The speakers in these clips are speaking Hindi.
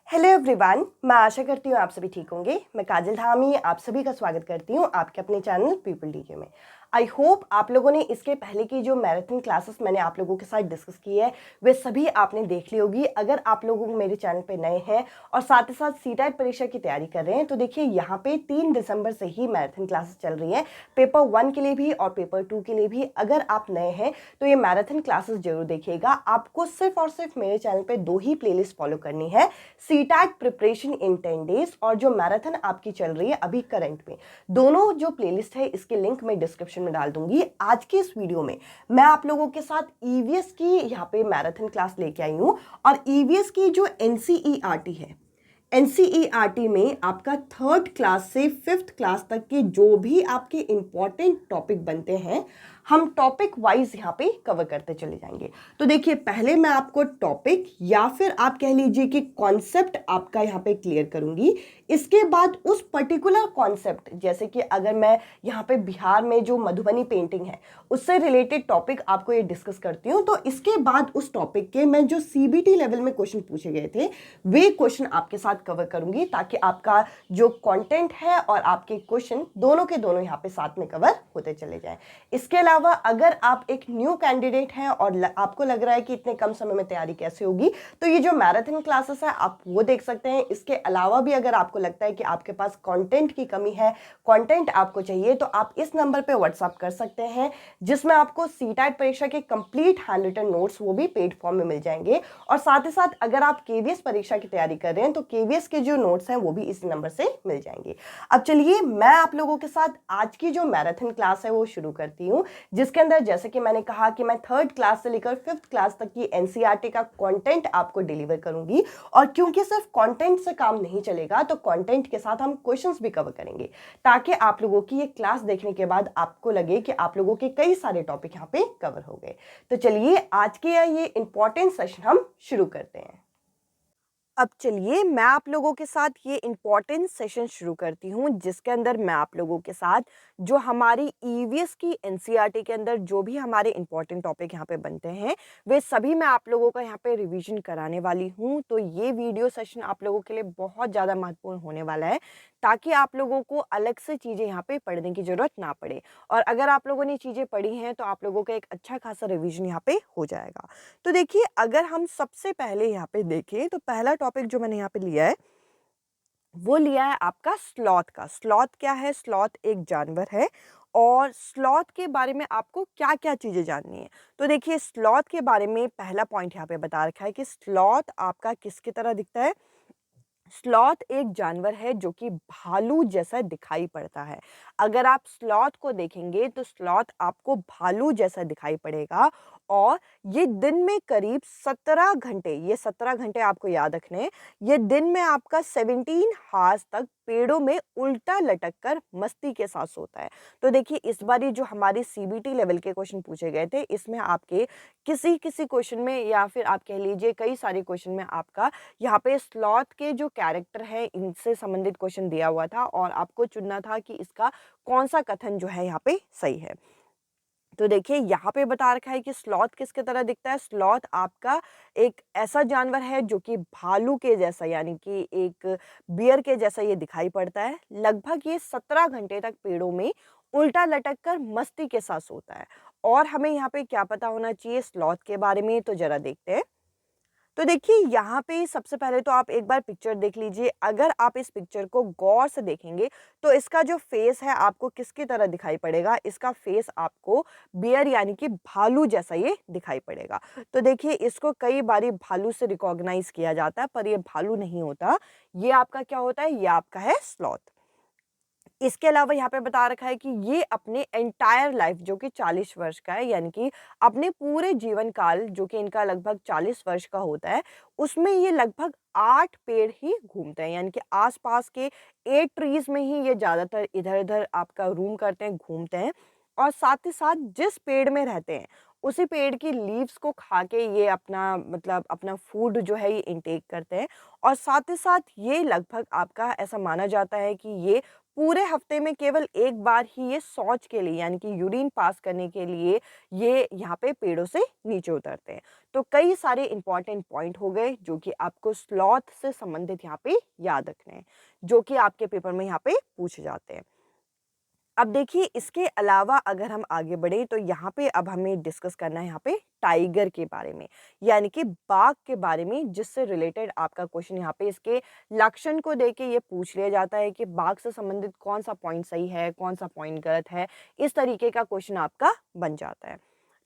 हेलो एवरीवन, मैं आशा करती हूँ आप सभी ठीक होंगे। मैं काजल धामी आप सभी का स्वागत करती हूँ आपके अपने चैनल पीपल डीजे में। आई होप आप लोगों ने इसके पहले की जो मैराथन क्लासेस मैंने आप लोगों के साथ डिस्कस की है वे सभी आपने देख ली होगी। अगर आप लोग मेरे चैनल पे नए हैं और साथ ही साथ सीटेट परीक्षा की तैयारी कर रहे हैं तो देखिए यहाँ पे 3 दिसंबर से ही मैराथन क्लासेस चल रही हैं, पेपर 1 के लिए भी और पेपर 2 के लिए भी। अगर आप नए हैं तो ये मैराथन क्लासेस जरूर देखिएगा। आपको सिर्फ और सिर्फ मेरे चैनल पे 2 ही प्लेलिस्ट फॉलो करनी है, सीटेट प्रिपरेशन इन 10 डेज और जो मैराथन आपकी चल रही है अभी करंट में। दोनों जो प्लेलिस्ट है इसके लिंक मैं डिस्क्रिप्शन में डाल दूंगी। आज के इस वीडियो में मैं आप लोगों के साथ ईवीएस की यहाँ पे मैराथन क्लास लेके आई हूँ और ईवीएस की जो एनसीईआरटी है, एनसीईआरटी में आपका 3rd क्लास से 5th क्लास तक के जो भी आपके इंपॉर्टेंट टॉपिक बनते हैं हम टॉपिक वाइज यहाँ पे कवर करते चले जाएंगे। तो देखिए पहले मैं आपको टॉपिक या फिर आप कह लीजिए कि कॉन्सेप्ट आपका यहाँ पे क्लियर करूंगी। इसके बाद उस पर्टिकुलर कॉन्सेप्ट, जैसे कि अगर मैं यहाँ पे बिहार में जो मधुबनी पेंटिंग है उससे रिलेटेड टॉपिक आपको ये डिस्कस करती हूँ, तो इसके बाद उस टॉपिक के मैं जो सीबीटी लेवल में क्वेश्चन पूछे गए थे वे क्वेश्चन आपके साथ कवर करूंगी, ताकि आपका जो कंटेंट है और आपके क्वेश्चन दोनों के दोनों यहाँ पे साथ में कवर होते चले जाएं। इसके अलावा अगर आप एक न्यू कैंडिडेट हैं और आपको लग रहा है कि इतने कम समय में तैयारी कैसे होगी, तो ये जो मैराथन क्लासेस है आप वो देख सकते हैं। इसके अलावा भी अगर आपको लगता है कि आपके पास कंटेंट की कमी है, कंटेंट आपको चाहिए, तो आप इस नंबर पे व्हाट्सएप कर सकते हैं, जिसमें आपको सीटेट परीक्षा के कंप्लीट हैंड रिटन नोट्स वो भी पेड फॉर्म में मिल जाएंगे। और साथ ही साथ अगर आप केवीएस परीक्षा की तैयारी कर रहे हैं तो केवीएस के जो नोट्स हैं वो भी इसी नंबर से मिल जाएंगे। अब चलिए मैं आप लोगों के साथ आज की जो मैराथन क्लास है वो शुरू करती हूँ, जिसके अंदर जैसे कि मैंने कहा कि मैं 3rd क्लास से लेकर 5th क्लास तक की एनसीईआरटी का कंटेंट आपको डिलीवर करूंगी। और क्योंकि सिर्फ कंटेंट से काम नहीं चलेगा तो कंटेंट के साथ हम क्वेश्चंस भी कवर करेंगे, ताकि आप लोगों की ये क्लास देखने के बाद आपको लगे कि आप लोगों के कई सारे टॉपिक यहाँ पे कवर हो गए। तो चलिए आज के ये इंपॉर्टेंट सेशन हम शुरू करते हैं। अब चलिए मैं आप लोगों के साथ ये इम्पॉर्टेंट सेशन शुरू करती हूँ, जिसके अंदर मैं आप लोगों के साथ जो हमारी ईवीएस की एनसीईआरटी के अंदर जो भी हमारे इम्पॉर्टेंट टॉपिक यहाँ पे बनते हैं वे सभी मैं आप लोगों का यहाँ पे रिवीजन कराने वाली हूँ। तो ये वीडियो सेशन आप लोगों के लिए बहुत ज़्यादा महत्वपूर्ण होने वाला है, ताकि आप लोगों को अलग से चीज़ें यहाँ पे पढ़ने की ज़रूरत ना पड़े। और अगर आप लोगों ने चीज़ें पढ़ी हैं तो आप लोगों का एक अच्छा खासा रिवीजन यहाँ पे हो जाएगा। तो देखिए अगर हम सबसे पहले यहाँ पे देखें तो पहला टॉपिक जो मैंने यहाँ पे लिया है वो लिया है आपका स्लॉथ का। स्लॉथ क्या है? स्लॉथ एक जानवर है और स्लॉथ के बारे में आपको क्या-क्या चीज़ें जाननी है। तो देखिए स्लॉथ के बारे में पहला पॉइंट यहाँ पे बता रखा है कि स्लॉथ आपका किसकी तरह दिखता है? स्लॉथ एक जानवर है जो कि भालू जैसा दिखाई पड़ता है। अगर आप स्लॉथ को देखेंगे तो स्लॉथ आपको भालू जैसा दिखाई पड़ेगा और ये दिन में करीब 17 घंटे, ये 17 घंटे आपको याद रखने हैं, ये दिन में आपका 17 हार्स तक पेड़ों में उल्टा लटक कर मस्ती के साथ सोता है। तो देखिए इस बारी जो हमारी सीबीटी लेवल के क्वेश्चन पूछे गए थे इसमें आपके किसी क्वेश्चन में या फिर आप कह लीजिए कई सारे क्वेश्चन में आपका यहाँ पे स्लॉथ के जो कैरेक्टर है इनसे संबंधित क्वेश्चन दिया हुआ था और आपको चुनना था कि इसका कौन सा कथन जो है यहाँ पे सही है। तो देखिए यहाँ पे बता रखा है कि स्लॉथ किसके तरह दिखता है। स्लॉथ आपका एक ऐसा जानवर है जो कि भालू के जैसा यानी कि एक बियर के जैसा ये दिखाई पड़ता है। लगभग ये 17 घंटे तक पेड़ों में उल्टा लटक कर मस्ती के साथ सोता है। और हमें यहाँ पे क्या पता होना चाहिए स्लॉथ के बारे में, तो जरा देखते हैं। तो देखिए यहाँ पे सबसे पहले तो आप एक बार पिक्चर देख लीजिए। अगर आप इस पिक्चर को गौर से देखेंगे तो इसका जो फेस है आपको किसकी तरह दिखाई पड़ेगा? इसका फेस आपको बियर यानी कि भालू जैसा ये दिखाई पड़ेगा। तो देखिए इसको कई बारी भालू से रिकॉग्नाइज किया जाता है, पर ये भालू नहीं होता। ये आपका क्या होता है? ये आपका है स्लॉथ। इसके अलावा यहाँ पे बता रखा है कि ये अपने एंटायर लाइफ जो कि 40 वर्ष का है, यानी कि अपने पूरे जीवन काल जो कि इनका लगभग 40 वर्ष का होता है, उसमें ये लगभग 8 पेड़ ही घूमते हैं, यानी कि आसपास के 8 ट्रीज में ही ये ज़्यादातर इधर-उधर आपका रूम करते हैं, घूमते हैं। और साथ ही साथ जिस पेड़ में रहते हैं उसी पेड़ की लीव्स को खा के ये अपना मतलब अपना फूड जो है ये इंटेक करते हैं। और साथ ही साथ ये लगभग आपका ऐसा माना जाता है कि ये पूरे हफ्ते में केवल एक बार ही ये शौच के लिए यानी कि यूरिन पास करने के लिए ये यहाँ पे पेड़ों से नीचे उतरते हैं। तो कई सारे इंपॉर्टेंट पॉइंट हो गए जो कि आपको स्लॉथ से संबंधित यहाँ पे याद रखने हैं, जो कि आपके पेपर में यहाँ पे पूछे जाते हैं। अब देखिए इसके अलावा अगर हम आगे बढ़े तो यहाँ पे अब हमें डिस्कस करना है यहाँ पे टाइगर के बारे में, यानी कि बाघ के बारे में, जिससे रिलेटेड आपका क्वेश्चन यहाँ पे इसके लक्षण को देख के ये पूछ लिया जाता है कि बाघ से संबंधित कौन सा पॉइंट सही है, कौन सा पॉइंट गलत है। इस तरीके का क्वेश्चन आपका बन जाता है।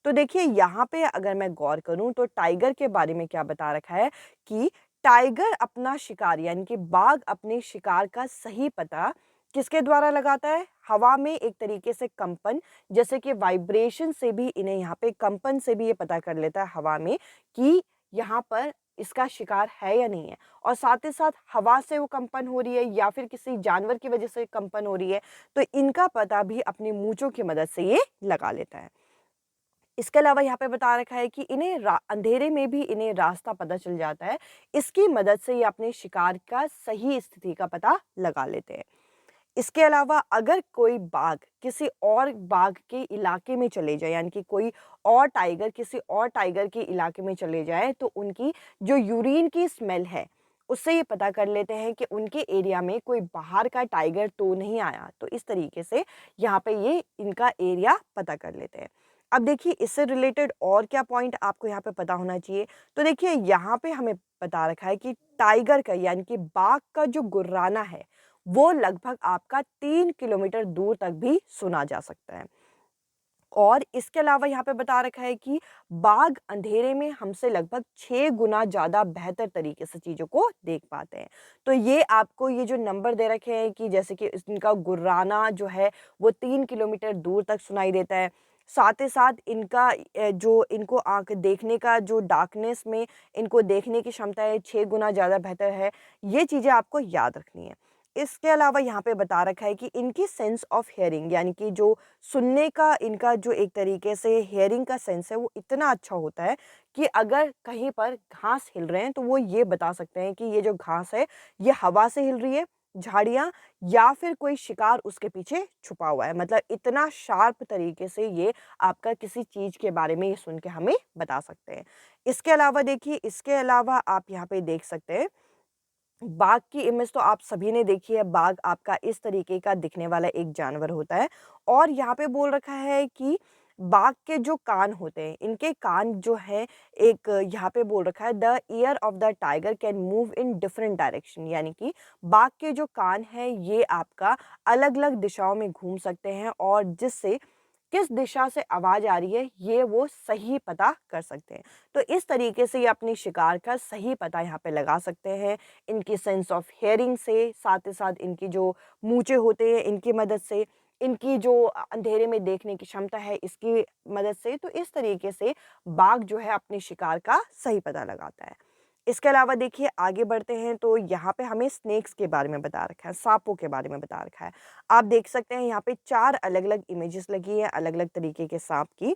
तो देखिए यहाँ पे अगर मैं गौर करूँ तो टाइगर के बारे में क्या बता रखा है कि टाइगर अपना शिकार यानी कि बाघ अपने शिकार का सही पता किसके द्वारा लगाता है? हवा में एक तरीके से कंपन, जैसे कि वाइब्रेशन से भी इन्हें यहाँ पे कंपन से भी ये पता कर लेता है हवा में कि यहाँ पर इसका शिकार है या नहीं है। और साथ ही साथ हवा से वो कंपन हो रही है या फिर किसी जानवर की वजह से कंपन हो रही है, तो इनका पता भी अपनी मूंछों की मदद से ये लगा लेता है। इसके अलावा यहाँ पे बता रखा है कि इन्हें अंधेरे में भी इन्हें रास्ता पता चल जाता है। इसकी मदद से ये अपने शिकार का सही स्थिति का पता लगा लेते हैं। इसके अलावा अगर कोई बाघ किसी और बाघ के इलाके में चले जाए, यानी कि कोई और टाइगर किसी और टाइगर के इलाके में चले जाए, तो उनकी जो यूरिन की स्मेल है उससे ये पता कर लेते हैं कि उनके एरिया में कोई बाहर का टाइगर तो नहीं आया। तो इस तरीके से यहाँ पे ये इनका एरिया पता कर लेते हैं। अब देखिए इससे रिलेटेड और क्या पॉइंट आपको यहाँ पे पता होना चाहिए। तो देखिए यहाँ पे हमें बता रखा है कि टाइगर का यानी कि बाघ का जो गुर्राना है वो लगभग आपका 3 किलोमीटर दूर तक भी सुना जा सकता है। और इसके अलावा यहाँ पे बता रखा है कि बाघ अंधेरे में हमसे लगभग 6 गुना ज़्यादा बेहतर तरीके से चीज़ों को देख पाते हैं। तो ये आपको ये जो नंबर दे रखे हैं कि जैसे कि इनका गुर्राना जो है वो 3 किलोमीटर दूर तक सुनाई देता है। साथ ही साथ इनका जो इनको आँख देखने का जो डार्कनेस में इनको देखने की क्षमता है 6 गुना ज़्यादा बेहतर है। ये चीज़ें आपको याद रखनी है। इसके अलावा यहाँ पे बता रखा है कि इनकी सेंस ऑफ हियरिंग यानी कि जो सुनने का इनका जो एक तरीके से हियरिंग का सेंस है वो इतना अच्छा होता है कि अगर कहीं पर घास हिल रहे हैं तो वो ये बता सकते हैं कि ये जो घास है ये हवा से हिल रही है, झाड़ियाँ, या फिर कोई शिकार उसके पीछे छुपा हुआ है। मतलब इतना शार्प तरीके से ये आपका किसी चीज़ के बारे में ये सुन के हमें बता सकते हैं। इसके अलावा देखिए इसके अलावा आप यहाँ पे देख सकते हैं बाघ की इमेज तो आप सभी ने देखी है। बाघ आपका इस तरीके का दिखने वाला एक जानवर होता है और यहाँ पे बोल रखा है कि बाघ के जो कान होते हैं, इनके कान जो है एक यहाँ पे बोल रखा है the year of the tiger can move in different direction, यानी कि बाघ के जो कान हैं ये आपका अलग अलग दिशाओं में घूम सकते हैं और जिससे किस दिशा से आवाज़ आ रही है ये वो सही पता कर सकते हैं। तो इस तरीके से ये अपनी शिकार का सही पता यहाँ पे लगा सकते हैं इनकी सेंस ऑफ हियरिंग से, साथ ही साथ इनकी जो मूंछें होते हैं इनकी मदद से, इनकी जो अंधेरे में देखने की क्षमता है इसकी मदद से। तो इस तरीके से बाघ जो है अपने शिकार का सही पता लगाता है। इसके अलावा देखिए आगे बढ़ते हैं तो यहाँ पे हमें स्नेक्स के बारे में बता रखा है, सांपों के बारे में बता रखा है। आप देख सकते हैं यहाँ पे 4 अलग-अलग इमेजेस लगी हैं अलग-अलग तरीके के सांप की,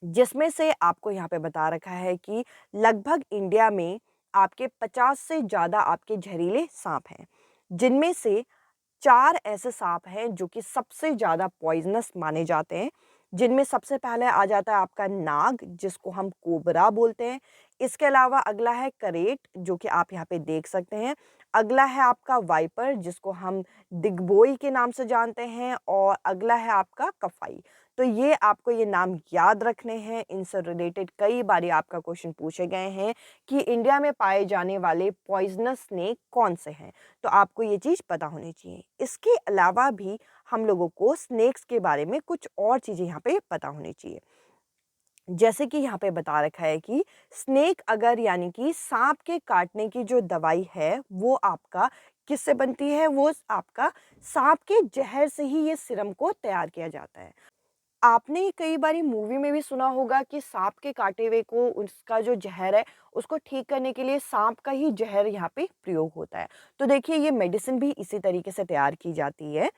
जिसमें से आपको यहाँ पे बता रखा है कि लगभग इंडिया में आपके 50 से ज़्यादा आपके जहरीले सांप हैं, जिनमें से 4 ऐसे सांप हैं जो कि सबसे ज़्यादा पॉइज़नस माने जाते हैं। जिनमें सबसे पहले आ जाता है आपका नाग, जिसको हम कोबरा बोलते हैं। इसके अलावा अगला है करेट, जो कि आप यहाँ पे देख सकते हैं। अगला है आपका वाइपर, जिसको हम दिग्बोई के नाम से जानते हैं, और अगला है आपका कफाई। तो ये आपको ये नाम याद रखने हैं। इनसे रिलेटेड कई बारी आपका क्वेश्चन पूछे गए हैं कि इंडिया में पाए जाने वाले पॉइज़नस स्नेक कौन से हैं? तो आपको ये चीज़ पता होनी चाहिए। इसके अलावा भी हम लोगों को स्नेक्स के बारे में कुछ और चीज़ें यहाँ पे पता होनी चाहिए। जैसे कि यहाँ पे बता रखा है कि स्नेक अगर यानी कि सांप के काटने की जो दवाई है वो आपका किससे बनती है? वो आपका सांप के जहर से ही ये सीरम को तैयार किया जाता है। आपने कई बारी मूवी में भी सुना होगा कि सांप के काटे हुए को उसका जो जहर है उसको ठीक करने के लिए सांप का ही जहर यहाँ पे प्रयोग होता है। तो देखिए ये मेडिसिन भी इसी तरीके से तैयार की जाती है।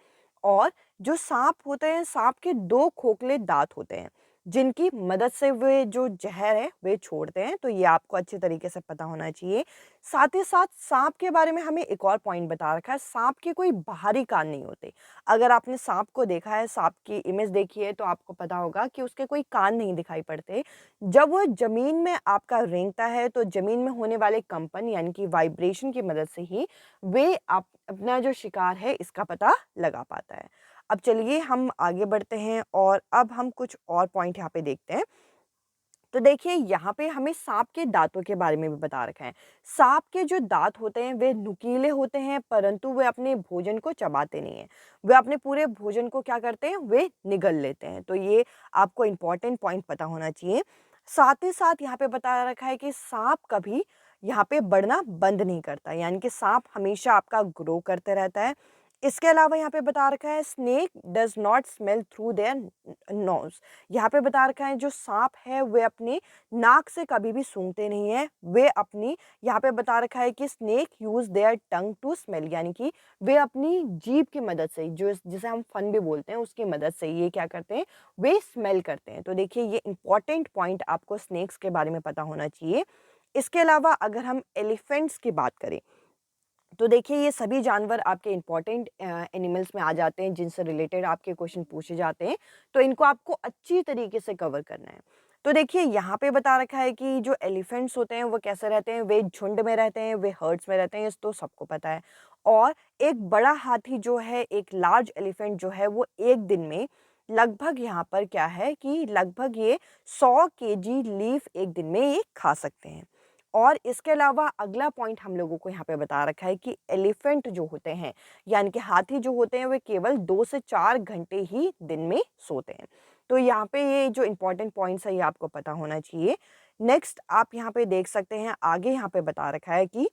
और जो सांप होते हैं, सांप के 2 खोखले दांत होते हैं जिनकी मदद से वे जो ज़हर है वे छोड़ते हैं, तो ये आपको अच्छे तरीके से पता होना चाहिए। साथ ही साथ साँप के बारे में हमें एक और पॉइंट बता रखा है, साँप के कोई बाहरी कान नहीं होते। अगर आपने साँप को देखा है, साँप की इमेज देखी है, तो आपको पता होगा कि उसके कोई कान नहीं दिखाई पड़ते। जब वो ज़मीन में आपका रेंगता है, तो ज़मीन में होने वाले कंपन यानी कि वाइब्रेशन की मदद से ही वे आप अपना जो शिकार है इसका पता लगा पाता है। अब चलिए हम आगे बढ़ते हैं और अब हम कुछ और पॉइंट यहाँ पे देखते हैं। तो देखिए यहाँ पे हमें सांप के दाँतों के बारे में भी बता रखा है। सांप के जो दाँत होते हैं वे नुकीले होते हैं, परंतु वे अपने भोजन को चबाते नहीं हैं। वे अपने पूरे भोजन को क्या करते हैं, वे निगल लेते हैं। तो ये आपको इम्पोर्टेंट पॉइंट पता होना चाहिए। साथ ही साथ यहाँ पे बता रखा है कि सांप कभी यहाँ पे बढ़ना बंद नहीं करता, यानी कि सांप हमेशा आपका ग्रो करते रहता है। इसके अलावा यहाँ पे बता रखा है snake does not smell through their nose. यहाँ पे बता रखा है जो सांप है वे अपनी नाक से कभी भी सूंघते नहीं है। वे अपनी यहाँ पे बता रखा है कि snake use their tongue to smell, यानी कि वे अपनी जीभ की मदद से, जो जिसे हम फन भी बोलते हैं, उसकी मदद से ये क्या करते हैं, वे स्मेल करते हैं। तो देखिए ये इंपॉर्टेंट पॉइंट आपको स्नेक्स के बारे में पता होना चाहिए। इसके अलावा अगर हम एलिफेंट्स की बात करें, तो देखिए ये सभी जानवर आपके इम्पोर्टेंट एनिमल्स में आ जाते हैं जिनसे रिलेटेड आपके क्वेश्चन पूछे जाते हैं, तो इनको आपको अच्छी तरीके से कवर करना है। तो देखिए यहाँ पे बता रखा है कि जो एलिफेंट्स होते हैं वो कैसे रहते हैं, वे झुंड में रहते हैं, वे हर्ड्स में रहते हैं, ये तो सबको पता है। और एक बड़ा हाथी जो है, एक लार्ज एलिफेंट जो है, वो एक दिन में लगभग यहाँ पर क्या है कि लगभग ये 100 केजी लीफ एक दिन में ये खा सकते हैं। और इसके अलावा अगला पॉइंट हम लोगों को यहाँ पे बता रखा है कि एलिफेंट जो होते हैं, यानी कि हाथी जो होते हैं, वे केवल 2 से 4 घंटे ही दिन में सोते हैं। तो यहाँ पे ये जो इम्पोर्टेंट पॉइंट्स है ये आपको पता होना चाहिए। नेक्स्ट आप यहाँ पे देख सकते हैं, आगे यहाँ पे बता रखा है कि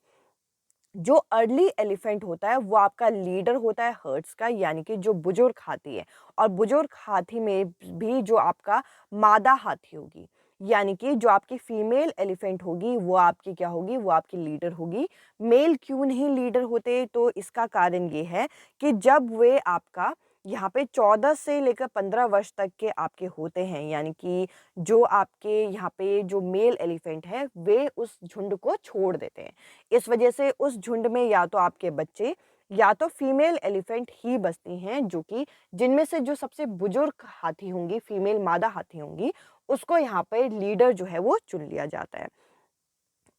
जो अर्ली एलिफेंट होता है वो आपका लीडर होता है हर्ड्स का, यानी कि जो बुजुर्ग हाथी है। और बुजुर्ग हाथी में भी जो आपका मादा हाथी होगी, यानी कि जो आपकी फीमेल एलिफेंट होगी वो आपकी क्या होगी, वो आपकी लीडर होगी। मेल क्यों नहीं लीडर होते, तो इसका कारण ये है कि जब वे आपका यहाँ पे 14 से लेकर 15 वर्ष तक के आपके होते हैं, यानी कि जो आपके यहाँ पे जो मेल एलिफेंट है वे उस झुंड को छोड़ देते हैं। इस वजह से उस झुंड में या तो आपके बच्चे या तो फीमेल एलिफेंट ही बसती हैं, जो कि जिनमें से जो सबसे बुजुर्ग हाथी होंगी, फीमेल मादा हाथी होंगी, उसको यहाँ पे लीडर जो है वो चुन लिया जाता है।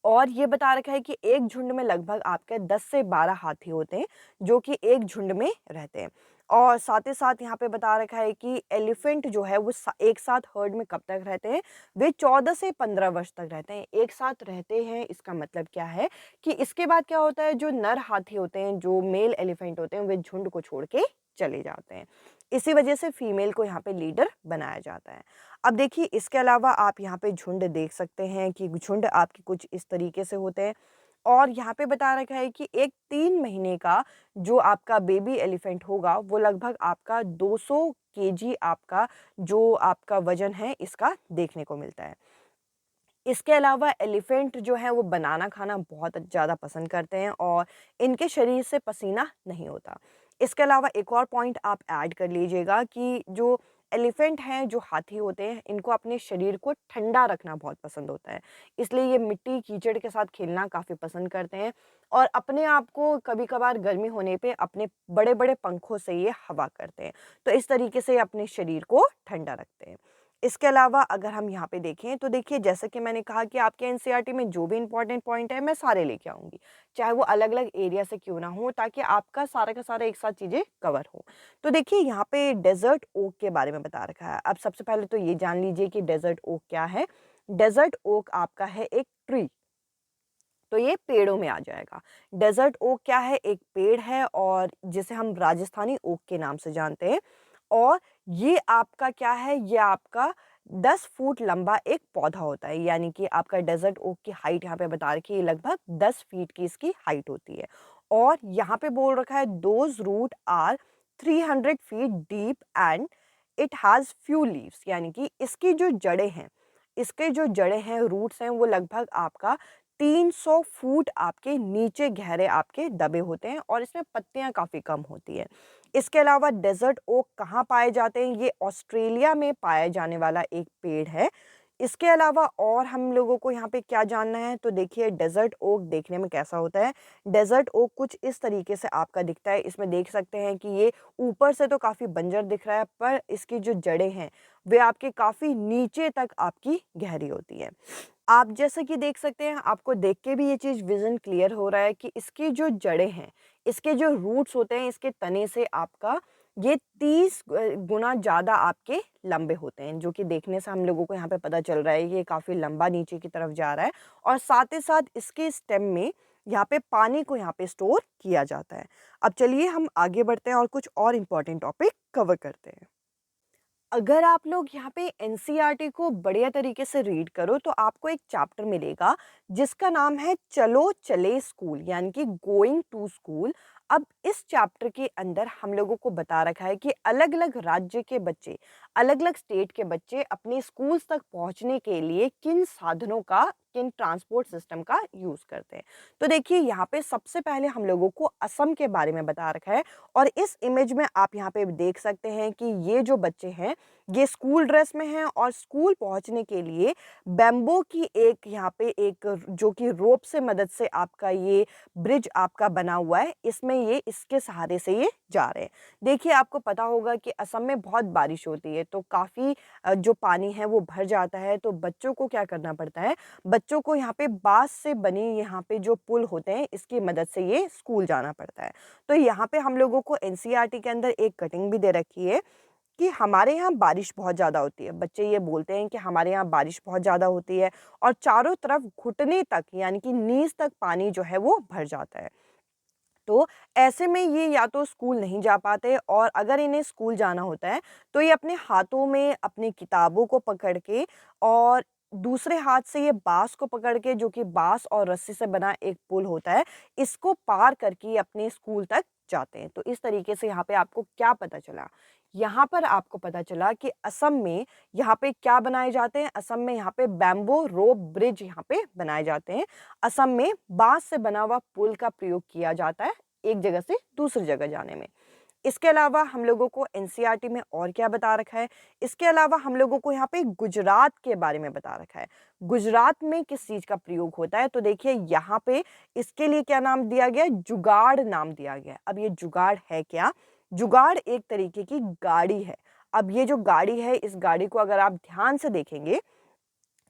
और ये बता रखा है कि एक झुंड में लगभग आपके 10 से 12 हाथी होते हैं, जो कि एक झुंड में रहते हैं। और साथ ही साथ यहाँ पे बता रखा है कि एलिफेंट जो है वो एक साथ हर्ड में कब तक रहते हैं, वे 14 से 15 वर्ष तक रहते हैं। एक साथ रहते हैं इसका मतलब क्या है कि इसके बाद क्या होता है, जो नर हाथी होते हैं, जो मेल एलिफेंट होते हैं, वे झुंड को छोड़ के चले जाते हैं। इसी वजह से फीमेल को यहाँ पे लीडर बनाया जाता है। अब देखिए इसके अलावा आप यहाँ पे झुंड देख सकते हैं कि झुंड आपके कुछ इस तरीके से होते हैं। और यहाँ पे बता रखा है कि एक 3 महीने का जो आपका बेबी एलिफेंट होगा वो लगभग आपका 200 केजी आपका जो आपका वजन है इसका देखने को मिलता है। इसके अलावा एलिफेंट जो है वो बनाना खाना बहुत ज़्यादा पसंद करते हैं और इनके शरीर से पसीना नहीं होता। इसके अलावा एक और पॉइंट आप ऐड कर लीजिएगा कि जो एलिफेंट हैं, जो हाथी होते हैं, इनको अपने शरीर को ठंडा रखना बहुत पसंद होता है। इसलिए ये मिट्टी कीचड़ के साथ खेलना काफ़ी पसंद करते हैं और अपने आप को कभी-कभार गर्मी होने पे अपने बड़े-बड़े पंखों से ये हवा करते हैं। तो इस तरीके से अपने शरीर को ठंडा रखते हैं। इसके अलावा अगर हम यहाँ पे देखें, तो देखिए जैसे कि मैंने कहा कि आपके एनसीईआरटी में जो भी इम्पोर्टेंट पॉइंट है मैं सारे लेके आऊँगी, चाहे वो अलग-अलग एरिया से क्यों ना हो, ताकि आपका सारा का सारा एक साथ चीज़ें कवर हो। तो देखिए यहाँ पे डेज़र्ट ओक के बारे में बता रखा है। अब सबसे पहले तो ये जान लीजिए कि डेज़र्ट ओक क्या है। डेज़र्ट ओक आपका है एक ट्री, तो ये पेड़ों में आ जाएगा। डेज़र्ट ओक क्या है, एक पेड़ है और जिसे हम राजस्थानी ओक के नाम से जानते हैं। और ये आपका क्या है, ये आपका 10 फुट लंबा एक पौधा होता है, यानी कि आपका डेज़र्ट ओक की हाइट यहाँ पे बता रखी है, लगभग 10 फीट की इसकी हाइट होती है। और यहाँ पे बोल रखा है those root are 300 feet deep and it has few leaves, यानी कि इसकी जो जड़ें हैं, इसके जो जड़ें हैं, रूट्स हैं, वो लगभग आपका 300 फुट आपके नीचे गहरे आपके दबे होते हैं और इसमें पत्तियां काफ़ी कम होती है। इसके अलावा डेजर्ट ओक कहाँ पाए जाते हैं? ये ऑस्ट्रेलिया में पाया जाने वाला एक पेड़ है। इसके अलावा और हम लोगों को यहाँ पे क्या जानना है? तो देखिए डेजर्ट ओक देखने में कैसा होता है? डेजर्ट ओक कुछ इस तरीके से आपका दिखता है। इसमें देख सकते हैं कि ये ऊपर से तो काफ़ी बंजर दिख रहा है, पर इसकी जो जड़ें हैं वे आपके काफ़ी नीचे तक आपकी गहरी होती है। आप जैसे कि देख सकते हैं, आपको देख के भी ये चीज़ विज़न क्लियर हो रहा है कि इसकी जो जड़ें हैं, इसके जो रूट्स होते हैं, इसके तने से आपका ये 30 गुना ज़्यादा आपके लंबे होते हैं, जो कि देखने से हम लोगों को यहाँ पे पता चल रहा है कि ये काफ़ी लंबा नीचे की तरफ जा रहा है और साथ ही साथ इसके स्टेम में यहाँ पे पानी को यहाँ पे स्टोर किया जाता है। अब चलिए हम आगे बढ़ते हैं और कुछ और इम्पोर्टेंट टॉपिक कवर करते हैं। अगर आप लोग यहाँ पे एनसीईआरटी को बढ़िया तरीके से रीड करो तो आपको एक चैप्टर मिलेगा जिसका नाम है चलो चले स्कूल, यानी कि गोइंग टू स्कूल। अब इस चैप्टर के अंदर हम लोगों को बता रखा है कि अलग अलग राज्य के बच्चे, अलग अलग स्टेट के बच्चे अपने स्कूल्स तक पहुँचने के लिए किन साधनों का, किन ट्रांसपोर्ट सिस्टम का यूज़ करते हैं। तो देखिए यहाँ पे सबसे पहले हम लोगों को असम के बारे में बता रखा है और इस इमेज में आप यहाँ पे देख सकते हैं कि ये जो बच्चे हैं ये स्कूल ड्रेस में हैं और स्कूल पहुंचने के लिए बैम्बो की एक यहाँ पे एक जो कि रोप से मदद से आपका ये ब्रिज आपका बना हुआ है, इसमें ये इसके सहारे से ये जा रहे हैं। देखिए आपको पता होगा कि असम में बहुत बारिश होती है तो काफ़ी जो पानी है वो भर जाता है, तो बच्चों को क्या करना पड़ता है, बच्चों को यहाँ पे बांस से बनी यहाँ पे जो पुल होते हैं इसकी मदद से ये स्कूल जाना पड़ता है। तो यहाँ पे हम लोगों को एनसीईआरटी के अंदर एक कटिंग भी दे रखी है कि हमारे यहाँ बारिश बहुत ज़्यादा होती है। बच्चे ये बोलते हैं कि हमारे यहाँ बारिश बहुत ज़्यादा होती है और चारों तरफ घुटने तक यानी कि नीज़ तक पानी जो है वो भर जाता है। तो ऐसे में ये या तो स्कूल नहीं जा पाते और अगर इन्हें स्कूल जाना होता है तो ये अपने हाथों में अपनी किताबों को पकड़ के और दूसरे हाथ से ये बाँस को पकड़ के, जो कि बाँस और रस्सी से बना एक पुल होता है, इसको पार करके अपने स्कूल तक जाते हैं। तो इस तरीके से यहाँ पे आपको क्या पता चला? यहाँ पर आपको पता चला कि असम में यहाँ पे क्या बनाए जाते हैं? असम में यहाँ पे बैम्बो रोप ब्रिज यहाँ पे बनाए जाते हैं। असम में बाँस से बना हुआ पुल का प्रयोग किया जाता है एक जगह से दूसरी जगह जाने में। इसके अलावा हम लोगों को एनसीईआरटी में और क्या बता रखा है? इसके अलावा हम लोगों को यहाँ पे गुजरात के बारे में बता रखा है। गुजरात में किस चीज़ का प्रयोग होता है? तो देखिए यहाँ पे इसके लिए क्या नाम दिया गया है? जुगाड़ नाम दिया गया है। अब ये जुगाड़ है क्या? जुगाड़ एक तरीके की गाड़ी है। अब ये जो गाड़ी है, इस गाड़ी को अगर आप ध्यान से देखेंगे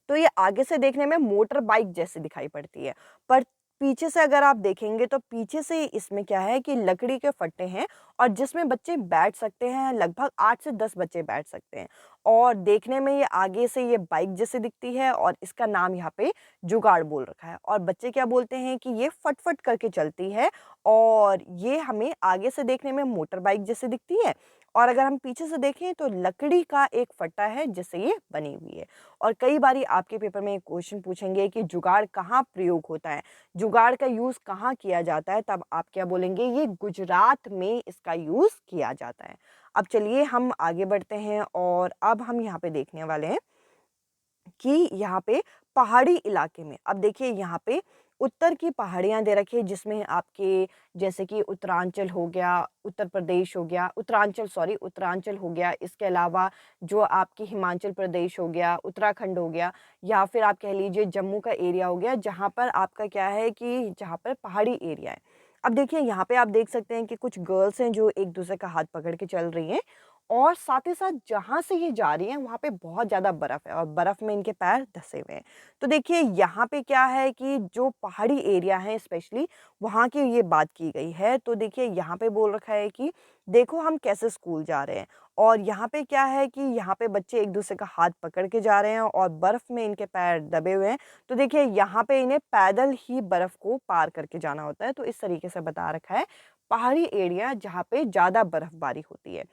तो ये आगे से देखने में मोटर बाइक जैसी दिखाई पड़ती है, पर पीछे से अगर आप देखेंगे तो पीछे से इसमें क्या है कि लकड़ी के फट्टे हैं और जिसमें बच्चे बैठ सकते हैं, लगभग 8 से 10 बच्चे बैठ सकते हैं और देखने में ये आगे से ये बाइक जैसी दिखती है और इसका नाम यहाँ पे जुगाड़ बोल रखा है और बच्चे क्या बोलते हैं कि ये फट-फट करके चलती है और ये हमें आगे से देखने में मोटर बाइक जैसी दिखती है और अगर हम पीछे से देखें तो लकड़ी का एक फट्टा है जिससे ये बनी हुई है। और कई बारी आपके पेपर में एक क्वेश्चन पूछेंगे कि जुगाड़ कहाँ प्रयोग होता है, जुगाड़ का यूज़ कहाँ किया जाता है, तब आप क्या बोलेंगे? ये गुजरात में इसका यूज़ किया जाता है। अब चलिए हम आगे बढ़ते हैं और अब हम यहाँ पे देखने वाले हैं कि यहाँ पे पहाड़ी इलाके में, अब देखिए यहाँ पे उत्तर की पहाड़ियाँ दे रखी है जिसमें आपके जैसे कि उत्तरांचल हो गया, उत्तर प्रदेश हो गया, उत्तरांचल हो गया, इसके अलावा जो आपकी हिमाचल प्रदेश हो गया, उत्तराखंड हो गया या फिर आप कह लीजिए जम्मू का एरिया हो गया, जहाँ पर आपका क्या है कि जहाँ पर पहाड़ी एरिया है। अब देखिए यहाँ पे आप देख सकते हैं कि कुछ गर्ल्स हैं जो एक दूसरे का हाथ पकड़ के चल रही हैं और साथ ही साथ जहाँ से ये जा रही हैं वहाँ पे बहुत ज़्यादा बर्फ़ है और बर्फ़ में इनके पैर धँसे हुए हैं। तो देखिए यहाँ पे क्या है कि जो पहाड़ी एरिया है स्पेशली वहाँ की ये बात की गई है। तो देखिए यहाँ पे बोल रखा है कि देखो हम कैसे स्कूल जा रहे हैं और यहाँ पे क्या है कि यहाँ पे बच्चे एक दूसरे का हाथ पकड़ के जा रहे हैं और बर्फ़ में इनके पैर दबे हुए हैं। तो देखिए यहाँ पे इन्हें पैदल ही बर्फ़ को पार करके जाना होता है। तो इस तरीके से बता रखा है पहाड़ी एरिया जहाँ पे ज़्यादा बर्फ़बारी होती है।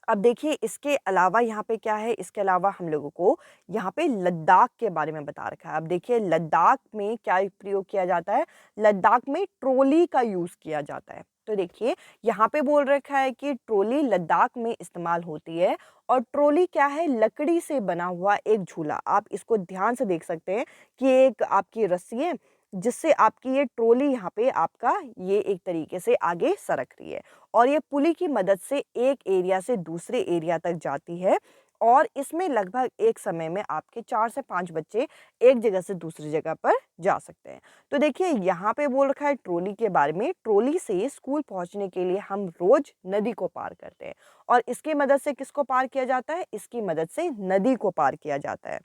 अब देखिए इसके अलावा यहाँ पे क्या है, इसके अलावा हम लोगों को यहाँ पे लद्दाख के बारे में बता रखा है। अब देखिए लद्दाख में क्या प्रयोग किया जाता है, लद्दाख में ट्रॉली का यूज़ किया जाता है। तो देखिए यहाँ पे बोल रखा है कि ट्रॉली लद्दाख में इस्तेमाल होती है और ट्रॉली क्या है, लकड़ी से बना हुआ एक झूला। आप इसको ध्यान से देख सकते हैं कि एक आपकी रस्सी है जिससे आपकी ये ट्रॉली यहाँ पे आपका ये एक तरीके से आगे सरक रही है और ये पुली की मदद से एक एरिया से दूसरे एरिया तक जाती है और इसमें लगभग एक समय में आपके 4 से 5 बच्चे एक जगह से दूसरी जगह पर जा सकते हैं। तो देखिए यहाँ पे बोल रखा है ट्रॉली के बारे में, ट्रॉली से स्कूल पहुँचने के लिए हम रोज़ नदी को पार करते हैं और इसकी मदद से किसको पार किया जाता है? इसकी मदद से नदी को पार किया जाता है।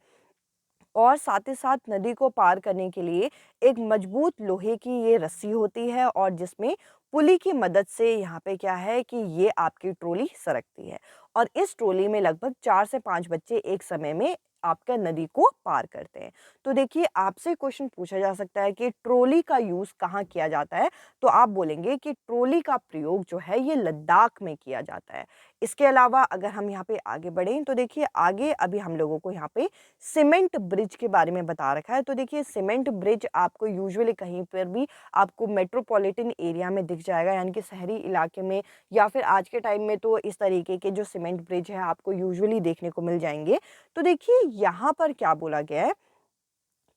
और साथ ही साथ नदी को पार करने के लिए एक मजबूत लोहे की ये रस्सी होती है और जिसमें पुली की मदद से यहाँ पे क्या है कि ये आपकी ट्रॉली सरकती है और इस ट्रॉली में लगभग 4 से 5 बच्चे एक समय में आपका नदी को पार करते हैं। तो देखिए आपसे क्वेश्चन पूछा जा सकता है कि ट्रॉली का यूज़ कहाँ किया जाता है? तो आप बोलेंगे कि ट्रॉली का प्रयोग जो है ये लद्दाख में किया जाता है। इसके अलावा अगर हम यहाँ पे आगे बढ़ें तो देखिए आगे अभी हम लोगों को यहाँ पे सीमेंट ब्रिज के बारे में बता रखा है। तो देखिए सीमेंट ब्रिज आपको यूजुअली कहीं पर भी आपको मेट्रोपॉलिटन एरिया में दिख जाएगा, यानी कि शहरी इलाके में या फिर आज के टाइम में तो इस तरीके के जो सीमेंट ब्रिज है आपको यूजुअली देखने को मिल जाएंगे। तो देखिए यहाँ पर क्या बोला गया है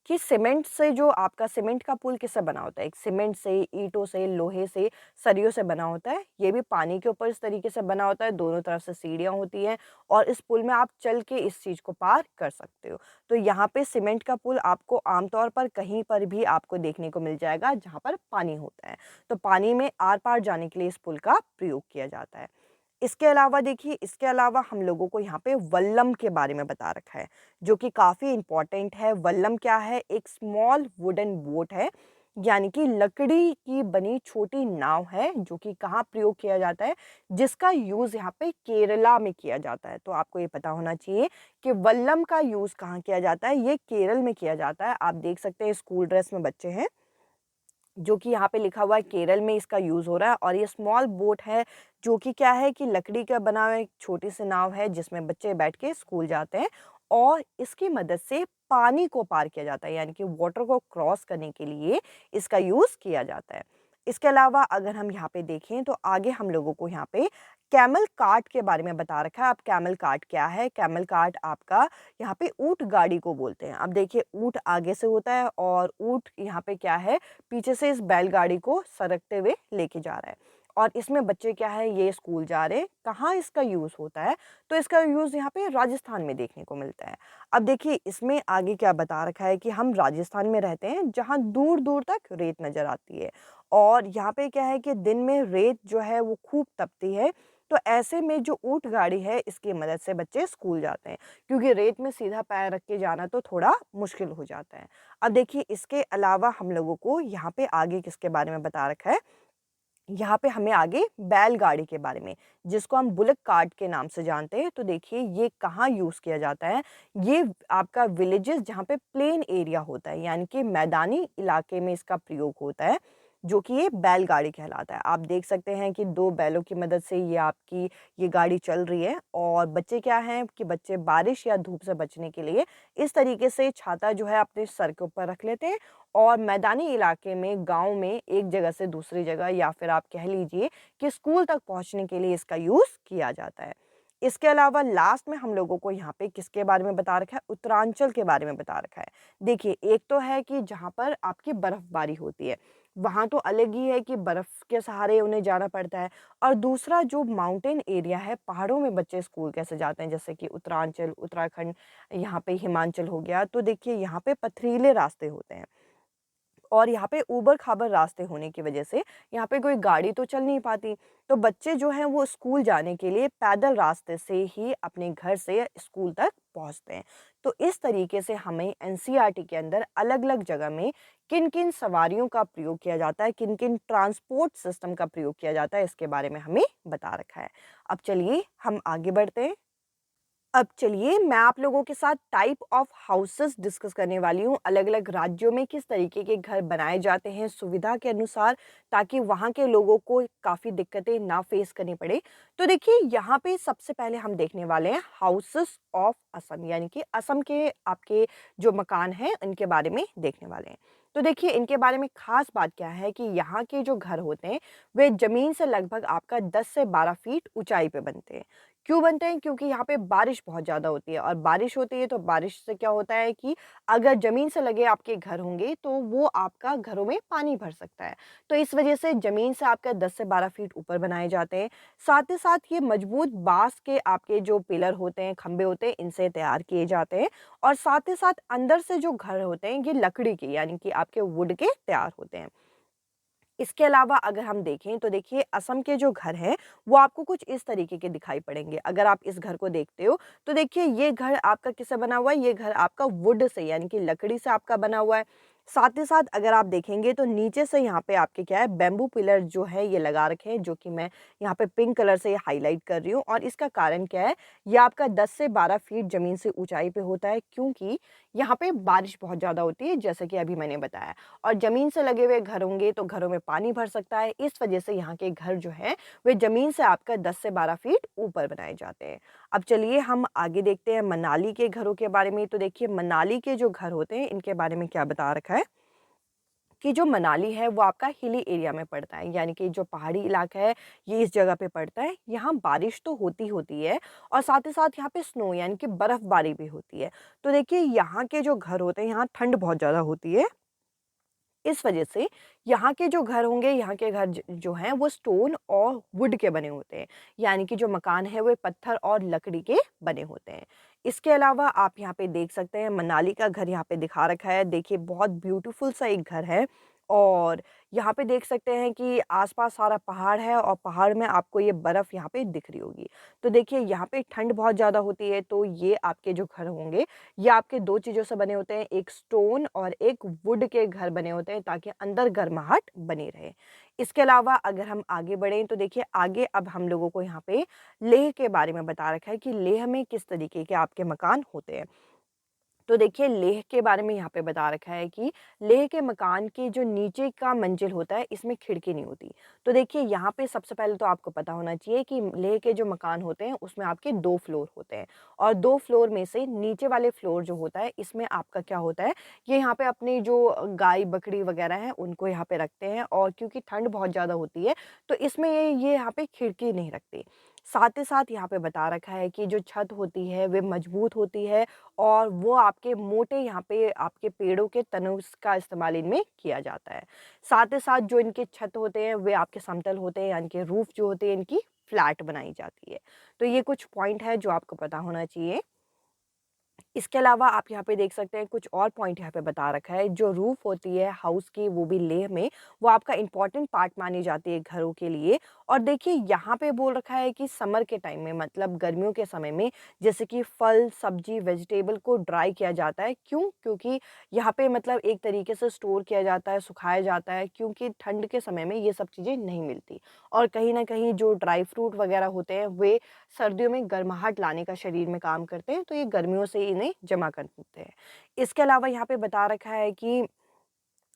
कि सीमेंट से जो आपका सीमेंट का पुल किससे बना होता है? एक सीमेंट से, ईंटों से, लोहे से, सरियों से बना होता है। ये भी पानी के ऊपर इस तरीके से बना होता है, दोनों तरफ से सीढ़ियाँ होती हैं और इस पुल में आप चल के इस चीज़ को पार कर सकते हो। तो यहाँ पे सीमेंट का पुल आपको आमतौर पर कहीं पर भी आपको देखने को मिल जाएगा जहाँ पर पानी होता है। तो पानी में आर-पार जाने के लिए इस पुल का प्रयोग किया जाता है। इसके अलावा देखिए, इसके अलावा हम लोगों को यहाँ पे वल्लम के बारे में बता रखा है, जो कि काफ़ी इम्पोर्टेंट है। वल्लम क्या है? एक स्मॉल वुडन बोट है, यानी कि लकड़ी की बनी छोटी नाव है, जो कि कहाँ प्रयोग किया जाता है? जिसका यूज़ यहाँ पे केरला में किया जाता है। तो आपको ये पता होना चाहिए कि वल्लम का यूज़ कहाँ किया जाता है? ये केरल में किया जाता है। आप देख सकते हैं स्कूल ड्रेस में बच्चे हैं जो कि यहाँ पे लिखा हुआ है केरल में इसका यूज़ हो रहा है और ये स्मॉल बोट है जो कि क्या है कि लकड़ी का बना हुआ एक छोटी सी नाव है जिसमें बच्चे बैठ के स्कूल जाते हैं और इसकी मदद से पानी को पार किया जाता है, यानी कि वाटर को क्रॉस करने के लिए इसका यूज़ किया जाता है। इसके अलावा अगर हम यहाँ पे देखें तो आगे हम लोगों को यहाँ पे कैमल कार्ट के बारे में बता रखा है। अब कैमल कार्ट क्या है? कैमल कार्ट आपका यहाँ पे ऊँट गाड़ी को बोलते हैं। अब देखिए ऊँट आगे से होता है और ऊँट यहाँ पे क्या है, पीछे से इस बैलगाड़ी को सरकते हुए लेके जा रहा है और इसमें बच्चे क्या है, ये स्कूल जा रहे हैं। कहाँ इसका यूज़ होता है? तो इसका यूज़ यहाँ पे राजस्थान में देखने को मिलता है। अब देखिए इसमें आगे क्या बता रखा है कि हम राजस्थान में रहते हैं जहाँ दूर-दूर तक रेत नज़र आती है और यहाँ पे क्या है कि दिन में रेत जो है वो खूब तपती है। तो ऐसे में जो ऊँट गाड़ी है इसकी मदद से बच्चे स्कूल जाते हैं, क्योंकि रेत में सीधा पैर रख के जाना तो थोड़ा मुश्किल हो जाता है। अब देखिए इसके अलावा हम लोगों को यहाँ पे आगे किसके बारे में बता रखा है, यहाँ पे हमें आगे बैलगाड़ी के बारे में, जिसको हम बुलक कार्ट के नाम से जानते हैं। तो देखिए ये कहाँ यूज़ किया जाता है, ये आपका विलेजेस जहाँ पे प्लेन एरिया होता है, यानी कि मैदानी इलाके में इसका प्रयोग होता है, जो कि ये बैलगाड़ी कहलाता है। आप देख सकते हैं कि 2 बैलों की मदद से ये आपकी ये गाड़ी चल रही है और बच्चे क्या हैं कि बच्चे बारिश या धूप से बचने के लिए इस तरीके से छाता जो है अपने सर के ऊपर रख लेते हैं और मैदानी इलाके में, गाँव में एक जगह से दूसरी जगह या फिर आप कह लीजिए कि स्कूल तक पहुँचने के लिए इसका यूज़ किया जाता है। इसके अलावा लास्ट में हम लोगों को यहाँ पे किसके बारे में बता रखा है, उत्तरांचल के बारे में बता रखा है। देखिए एक तो है कि जहाँ पर आपकी बर्फ़बारी होती है, वहाँ तो अलग ही है कि बर्फ़ के सहारे उन्हें जाना पड़ता है और दूसरा जो माउंटेन एरिया है, पहाड़ों में बच्चे स्कूल कैसे जाते हैं, जैसे कि उत्तरांचल, उत्तराखंड, यहाँ पे हिमाचल हो गया। तो देखिए यहाँ पे पथरीले रास्ते होते हैं और यहाँ पे ऊबड़-खाबड़ रास्ते होने की वजह से यहाँ पे कोई गाड़ी तो चल नहीं पाती। तो बच्चे जो हैं वो स्कूल जाने के लिए पैदल रास्ते से ही अपने घर से स्कूल तक पहुँचते हैं। तो इस तरीके से हमें एनसीईआरटी के अंदर अलग-अलग जगह में किन-किन सवारियों का प्रयोग किया जाता है, किन-किन ट्रांसपोर्ट सिस्टम का प्रयोग किया जाता है, इसके बारे में हमें बता रखा है। अब चलिए हम आगे बढ़ते हैं। अब चलिए मैं आप लोगों के साथ टाइप ऑफ हाउसेस डिस्कस करने वाली हूँ। अलग-अलग राज्यों में किस तरीके के घर बनाए जाते हैं सुविधा के अनुसार, ताकि वहाँ के लोगों को काफ़ी दिक्कतें ना फेस करनी पड़े। तो देखिए यहाँ पे सबसे पहले हम देखने वाले हैं हाउसेस ऑफ असम, यानी कि असम के आपके जो मकान हैं इनके बारे में देखने वाले हैं। तो देखिए इनके बारे में ख़ास बात क्या है कि यहाँ के जो घर होते हैं वे ज़मीन से लगभग आपका 10 से 12 फीट ऊँचाई पे बनते हैं। क्यों बनते हैं? क्योंकि यहाँ पे बारिश बहुत ज़्यादा होती है और बारिश होती है तो बारिश से क्या होता है कि अगर ज़मीन से लगे आपके घर होंगे तो वो आपका घरों में पानी भर सकता है। तो इस वजह से ज़मीन से आपका 10 से 12 फीट ऊपर बनाए जाते हैं। साथ ही साथ ये मजबूत बाँस के आपके जो पिलर होते हैं, खंभे होते हैं, इनसे तैयार किए जाते हैं और साथ ही साथ अंदर से जो घर होते हैं ये लकड़ी के यानी कि आपके वुड के तैयार होते हैं। इसके अलावा अगर हम देखें तो देखिए असम के जो घर हैं वो आपको कुछ इस तरीके के दिखाई पड़ेंगे। अगर आप इस घर को देखते हो तो देखिए ये घर आपका किससे बना हुआ है? ये घर आपका वुड से यानी कि लकड़ी से आपका बना हुआ है। साथ ही साथ अगर आप देखेंगे तो नीचे से यहाँ पे आपके क्या है बैम्बू पिलर जो है ये लगा रखे हैं, जो कि मैं यहाँ पे पिंक कलर से हाईलाइट कर रही हूँ। और इसका कारण क्या है? ये आपका 10 से 12 फीट ज़मीन से ऊंचाई पे होता है, क्योंकि यहाँ पे बारिश बहुत ज़्यादा होती है जैसे कि अभी मैंने बताया। और ज़मीन से लगे हुए घर होंगे तो घरों में पानी भर सकता है। इस वजह से यहाँ के घर जो हैं वे ज़मीन से आपका 10 से 12 फीट ऊपर बनाए जाते हैं। अब चलिए हम आगे देखते हैं मनाली के घरों के बारे में। तो देखिए मनाली के जो घर होते हैं इनके बारे में क्या बता रखा है कि जो मनाली है वो आपका हिली एरिया में पड़ता है, यानी कि जो पहाड़ी इलाका है ये इस जगह पे पड़ता है। यहाँ बारिश तो होती होती है और साथ ही साथ यहाँ पे स्नो यानी कि बर्फबारी भी होती है। तो देखिए यहाँ के जो घर होते हैं यहाँ ठंड बहुत ज़्यादा होती है। इस वजह से यहाँ के जो घर होंगे, यहाँ के घर जो हैं वो स्टोन और वुड के बने होते हैं, यानी कि जो मकान है वो पत्थर और लकड़ी के बने होते हैं। इसके अलावा आप यहाँ पे देख सकते हैं मनाली का घर यहाँ पे दिखा रखा है। देखिए बहुत ब्यूटीफुल सा एक घर है और यहाँ पे देख सकते हैं कि आसपास सारा पहाड़ है और पहाड़ में आपको ये बर्फ़ यहाँ पे दिख रही होगी। तो देखिए यहाँ पे ठंड बहुत ज़्यादा होती है, तो ये आपके जो घर होंगे ये आपके 2 चीज़ों से बने होते हैं, एक स्टोन और एक वुड के घर बने होते हैं ताकि अंदर गर्माहट बनी रहे। इसके अलावा अगर हम आगे बढ़ें तो देखिए आगे अब हम लोगों को यहाँ पे लेह के बारे में बता रखा है कि लेह में किस तरीके के आपके मकान होते हैं। तो देखिए लेह के बारे में यहाँ पे बता रखा है कि लेह के मकान के जो नीचे का मंजिल होता है इसमें खिड़की नहीं होती। तो देखिए यहाँ पे सबसे पहले तो आपको पता होना चाहिए कि लेह के जो मकान होते हैं उसमें आपके 2 फ्लोर होते हैं और 2 फ्लोर में से नीचे वाले फ्लोर जो होता है इसमें आपका क्या होता है, ये यहाँ पे अपनी जो गाय बकरी वगैरह हैं उनको यहाँ पे रखते हैं और क्योंकि ठंड बहुत ज़्यादा होती है तो इसमें ये यहाँ पे खिड़की नहीं रखते। साथ ही साथ यहाँ पे बता रखा है कि जो छत होती है वे मजबूत होती है और वो आपके मोटे यहाँ पे आपके पेड़ों के तनों का इस्तेमाल इनमें किया जाता है। साथ ही साथ जो इनके छत होते हैं वे आपके समतल होते हैं, यानी कि रूफ जो होते हैं इनकी फ्लैट बनाई जाती है। तो ये कुछ पॉइंट है जो आपको पता होना चाहिए। इसके अलावा आप यहाँ पे देख सकते हैं कुछ और पॉइंट यहाँ पे बता रखा है। जो रूफ होती है हाउस की वो भी लेह में वो आपका इम्पोर्टेंट पार्ट मानी जाती है घरों के लिए। और देखिए यहाँ पे बोल रखा है कि समर के टाइम में मतलब गर्मियों के समय में जैसे कि फल सब्जी वेजिटेबल को ड्राई किया जाता है। क्यों? क्योंकि यहाँ पे मतलब एक तरीके से स्टोर किया जाता है, सुखाया जाता है, क्योंकि ठंड के समय में ये सब चीज़ें नहीं मिलती। और कहीं ना कहीं जो ड्राई फ्रूट वगैरह होते हैं वे सर्दियों में गर्माहट लाने का शरीर में काम करते हैं, तो ये गर्मियों से इन्हें जमा कर देते हैं। इसके अलावा यहाँ पे बता रखा है कि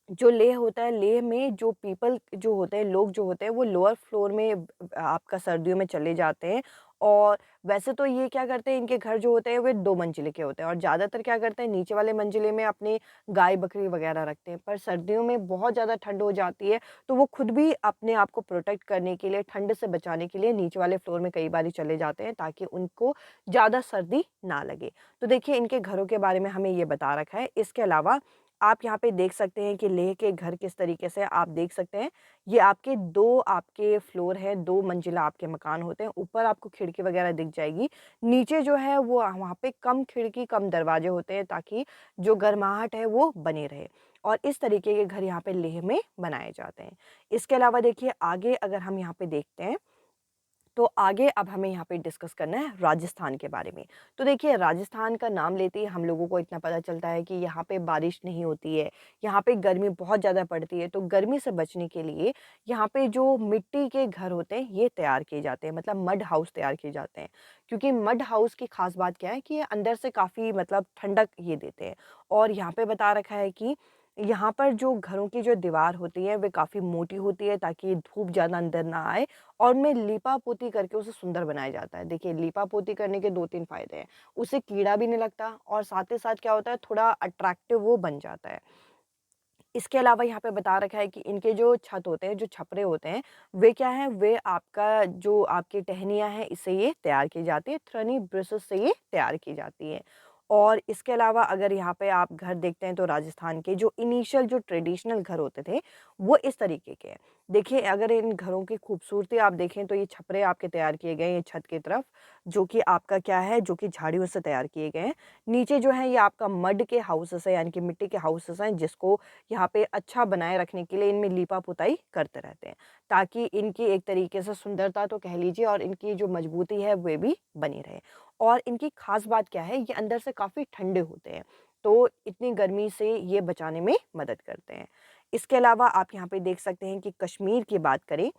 जो लेह होता है, लेह में जो पीपल जो होते हैं, लोग जो होते हैं, वो लोअर फ्लोर में आपका सर्दियों में चले जाते हैं। और वैसे तो ये क्या करते हैं, इनके घर जो होते हैं, वे 2 मंजिले के होते हैं और ज़्यादातर क्या करते हैं, नीचे वाले मंजिले में अपनी गाय-बकरी वगैरह रखते हैं। पर सर्दियों में बहुत ज़्यादा ठंड हो जाती है, तो वो खुद भी अपने आप को प्रोटेक्ट करने के लिए, ठंड से बचाने के लिए नीचे वाले फ्लोर में कई बारी चले जाते हैं, ताकि उनको ज़्यादा सर्दी ना लगे। तो देखिए, इनके घरों के बारे में हमें ये बता रखा है। इसके अलावा आप यहाँ पे देख सकते हैं कि लेह के घर किस तरीके से आप देख सकते हैं। ये आपके 2 आपके फ्लोर हैं, 2 मंजिला आपके मकान होते हैं। ऊपर आपको खिड़की वगैरह दिख जाएगी। नीचे जो है वो वहाँ पे कम खिड़की, कम दरवाजे होते हैं ताकि जो गर्माहट है वो बनी रहे। और इस तरीके के घर यहाँ पे लेह में बनाए जाते हैं। इसके अलावा देखिए आगे अगर हम यहाँ पे देखते हैं तो आगे अब हमें यहाँ पे डिस्कस करना है राजस्थान के बारे में। तो देखिए, राजस्थान का नाम लेते ही हम लोगों को इतना पता चलता है कि यहाँ पे बारिश नहीं होती है, यहाँ पे गर्मी बहुत ज़्यादा पड़ती है। तो गर्मी से बचने के लिए यहाँ पे जो मिट्टी के घर होते हैं ये तैयार किए जाते हैं, मतलब मड हाउस तैयार किए जाते हैं। क्योंकि मड हाउस की ख़ास बात क्या है कि ये अंदर से काफ़ी मतलब ठंडक ये देते हैं। और यहाँ पे बता रखा है कि यहाँ पर जो घरों की जो दीवार होती है वे काफ़ी मोटी होती है ताकि धूप ज़्यादा अंदर ना आए, और उनमें लीपा-पोती करके उसे सुंदर बनाया जाता है। देखिए, लीपा-पोती करने के 2-3 फ़ायदे हैं। उससे कीड़ा भी नहीं लगता और साथ ही साथ क्या होता है, थोड़ा अट्रैक्टिव वो बन जाता है। इसके अलावा यहाँ पे बता रखा है कि इनके जो छत होते हैं, जो छपरे होते हैं, वे क्या हैं, वे आपका जो आपकी टहनियाँ हैं, इससे ये तैयार की जाती है, थ्रनी ब्रसेस से ये तैयार की जाती है। और इसके अलावा अगर यहाँ पे आप घर देखते हैं तो राजस्थान के जो इनिशियल जो ट्रेडिशनल घर होते थे, वो इस तरीके के हैं। देखिए, अगर इन घरों की खूबसूरती आप देखें तो ये छपरे आपके तैयार किए गए हैं छत की तरफ, जो कि आपका क्या है, जो कि झाड़ियों से तैयार किए गए हैं। नीचे जो है ये आपका मड के हाउसेस है, यानी कि मिट्टी के हाउसेस हैं, जिसको यहाँ पे अच्छा बनाए रखने के लिए इनमें लीपा-पुताई करते रहते हैं, ताकि इनकी एक तरीके से सुंदरता तो कह लीजिए और इनकी जो मजबूती है वे भी बनी रहे। और इनकी ख़ास बात क्या है, ये अंदर से काफ़ी ठंडे होते हैं, तो इतनी गर्मी से ये बचाने में मदद करते हैं। इसके अलावा आप यहाँ पे देख सकते हैं कि कश्मीर की बात करें,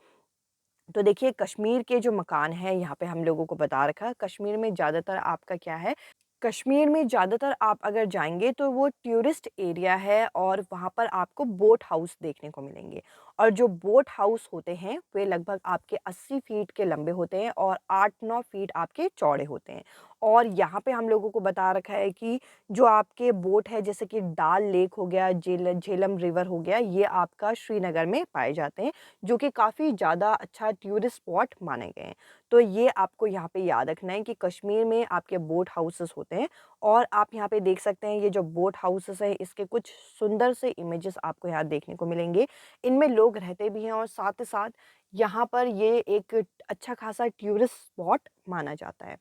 तो देखिए कश्मीर के जो मकान हैं यहाँ पे हम लोगों को बता रखा है, कश्मीर में ज़्यादातर आपका क्या है, कश्मीर में ज़्यादातर आप अगर जाएँगे तो वो टूरिस्ट एरिया है और वहाँ पर आपको बोट हाउस देखने को मिलेंगे। और जो बोट हाउस होते हैं वे लगभग आपके 80 फीट के लंबे होते हैं और 8-9 फीट आपके चौड़े होते हैं। और यहाँ पे हम लोगों को बता रखा है कि जो आपके बोट है, जैसे कि डाल लेक हो गया, झेलम रिवर हो गया, ये आपका श्रीनगर में पाए जाते हैं, जो कि काफ़ी ज़्यादा अच्छा टूरिस्ट स्पॉट माने गए हैं। तो ये आपको यहाँ पे याद रखना है कि कश्मीर में आपके बोट हाउसेस होते हैं। और आप यहाँ पे देख सकते हैं ये जो बोट हाउसेस हैं, इसके कुछ सुंदर से इमेजेस आपको यहाँ देखने को मिलेंगे। इनमें लोग रहते भी हैं और साथ ही साथ यहाँ पर ये एक अच्छा खासा टूरिस्ट स्पॉट माना जाता है।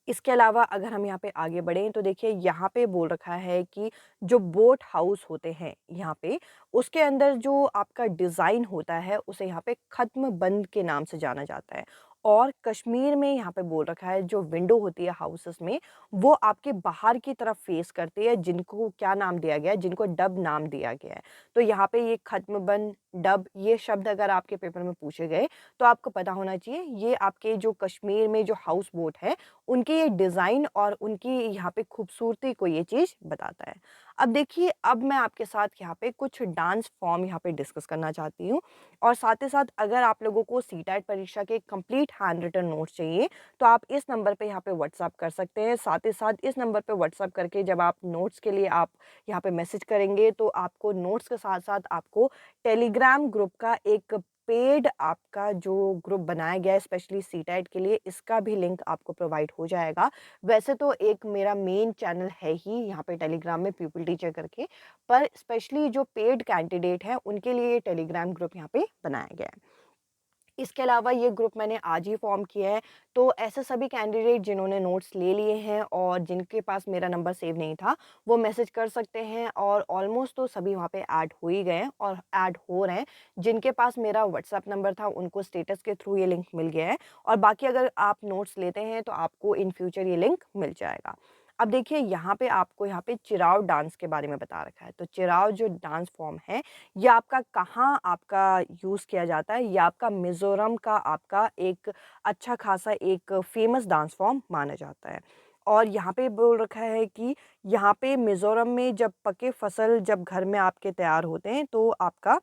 इसके अलावा अगर हम यहाँ पे आगे बढ़ें तो देखिए यहाँ पे बोल रखा है कि जो बोट हाउस होते हैं यहाँ पे, उसके अंदर जो आपका डिज़ाइन होता है उसे यहाँ पे ख़त्म बंद के नाम से जाना जाता है। और कश्मीर में यहाँ पे बोल रखा है जो विंडो होती है हाउसेस में, वो आपके बाहर की तरफ फेस करती है, जिनको क्या नाम दिया गया है, जिनको डब नाम दिया गया है। तो यहाँ पे ये ख़त्म बंद, डब, ये शब्द अगर आपके पेपर में पूछे गए तो आपको पता होना चाहिए ये आपके जो कश्मीर में जो हाउस बोट है उनके ये डिज़ाइन और उनकी यहाँ पे खूबसूरती को ये चीज़ बताता है। अब देखिए, अब मैं आपके साथ यहाँ पे कुछ डांस फॉर्म यहाँ पे डिस्कस करना चाहती हूँ, और साथ ही साथ अगर आप लोगों को सीटेट परीक्षा के कंप्लीट हैंड रिटन नोट्स चाहिए, तो आप इस नंबर पे यहाँ पे व्हाट्सएप कर सकते हैं। साथ ही साथ इस नंबर पे व्हाट्सएप करके जब आप नोट्स के लिए आप यहाँ पे मैसेज करेंगे, तो आपको नोट्स के साथ-साथ आपको टेलीग्राम ग्रुप का एक पेड आपका जो ग्रुप बनाया गया है स्पेशली सीटेट के लिए, इसका भी लिंक आपको प्रोवाइड हो जाएगा। वैसे तो एक मेरा मेन चैनल है ही यहाँ पे टेलीग्राम में पीपल टीचर करके, पर स्पेशली जो पेड कैंडिडेट हैं उनके लिए ये टेलीग्राम ग्रुप यहाँ पे बनाया गया है। इसके अलावा ये ग्रुप मैंने आज ही फॉर्म किया है, तो ऐसे सभी कैंडिडेट जिन्होंने नोट्स ले लिए हैं और जिनके पास मेरा नंबर सेव नहीं था, वो मैसेज कर सकते हैं, और ऑलमोस्ट तो सभी वहाँ पे ऐड हो ही गए हैं और ऐड हो रहे हैं। जिनके पास मेरा व्हाट्सएप नंबर था उनको स्टेटस के थ्रू ये लिंक मिल गया है, और बाकी अगर आप नोट्स लेते हैं तो आपको इन फ्यूचर ये लिंक मिल जाएगा। अब देखिए यहाँ पे आपको यहाँ पे चिराव डांस के बारे में बता रखा है। तो चिराव जो डांस फॉर्म है, ये आपका कहाँ आपका यूज़ किया जाता है, ये आपका मिज़ोरम का आपका एक अच्छा खासा एक फ़ेमस डांस फॉर्म माना जाता है। और यहाँ पे बोल रखा है कि यहाँ पे मिज़ोरम में जब पके फसल जब घर में आपके तैयार होते हैं, तो आपका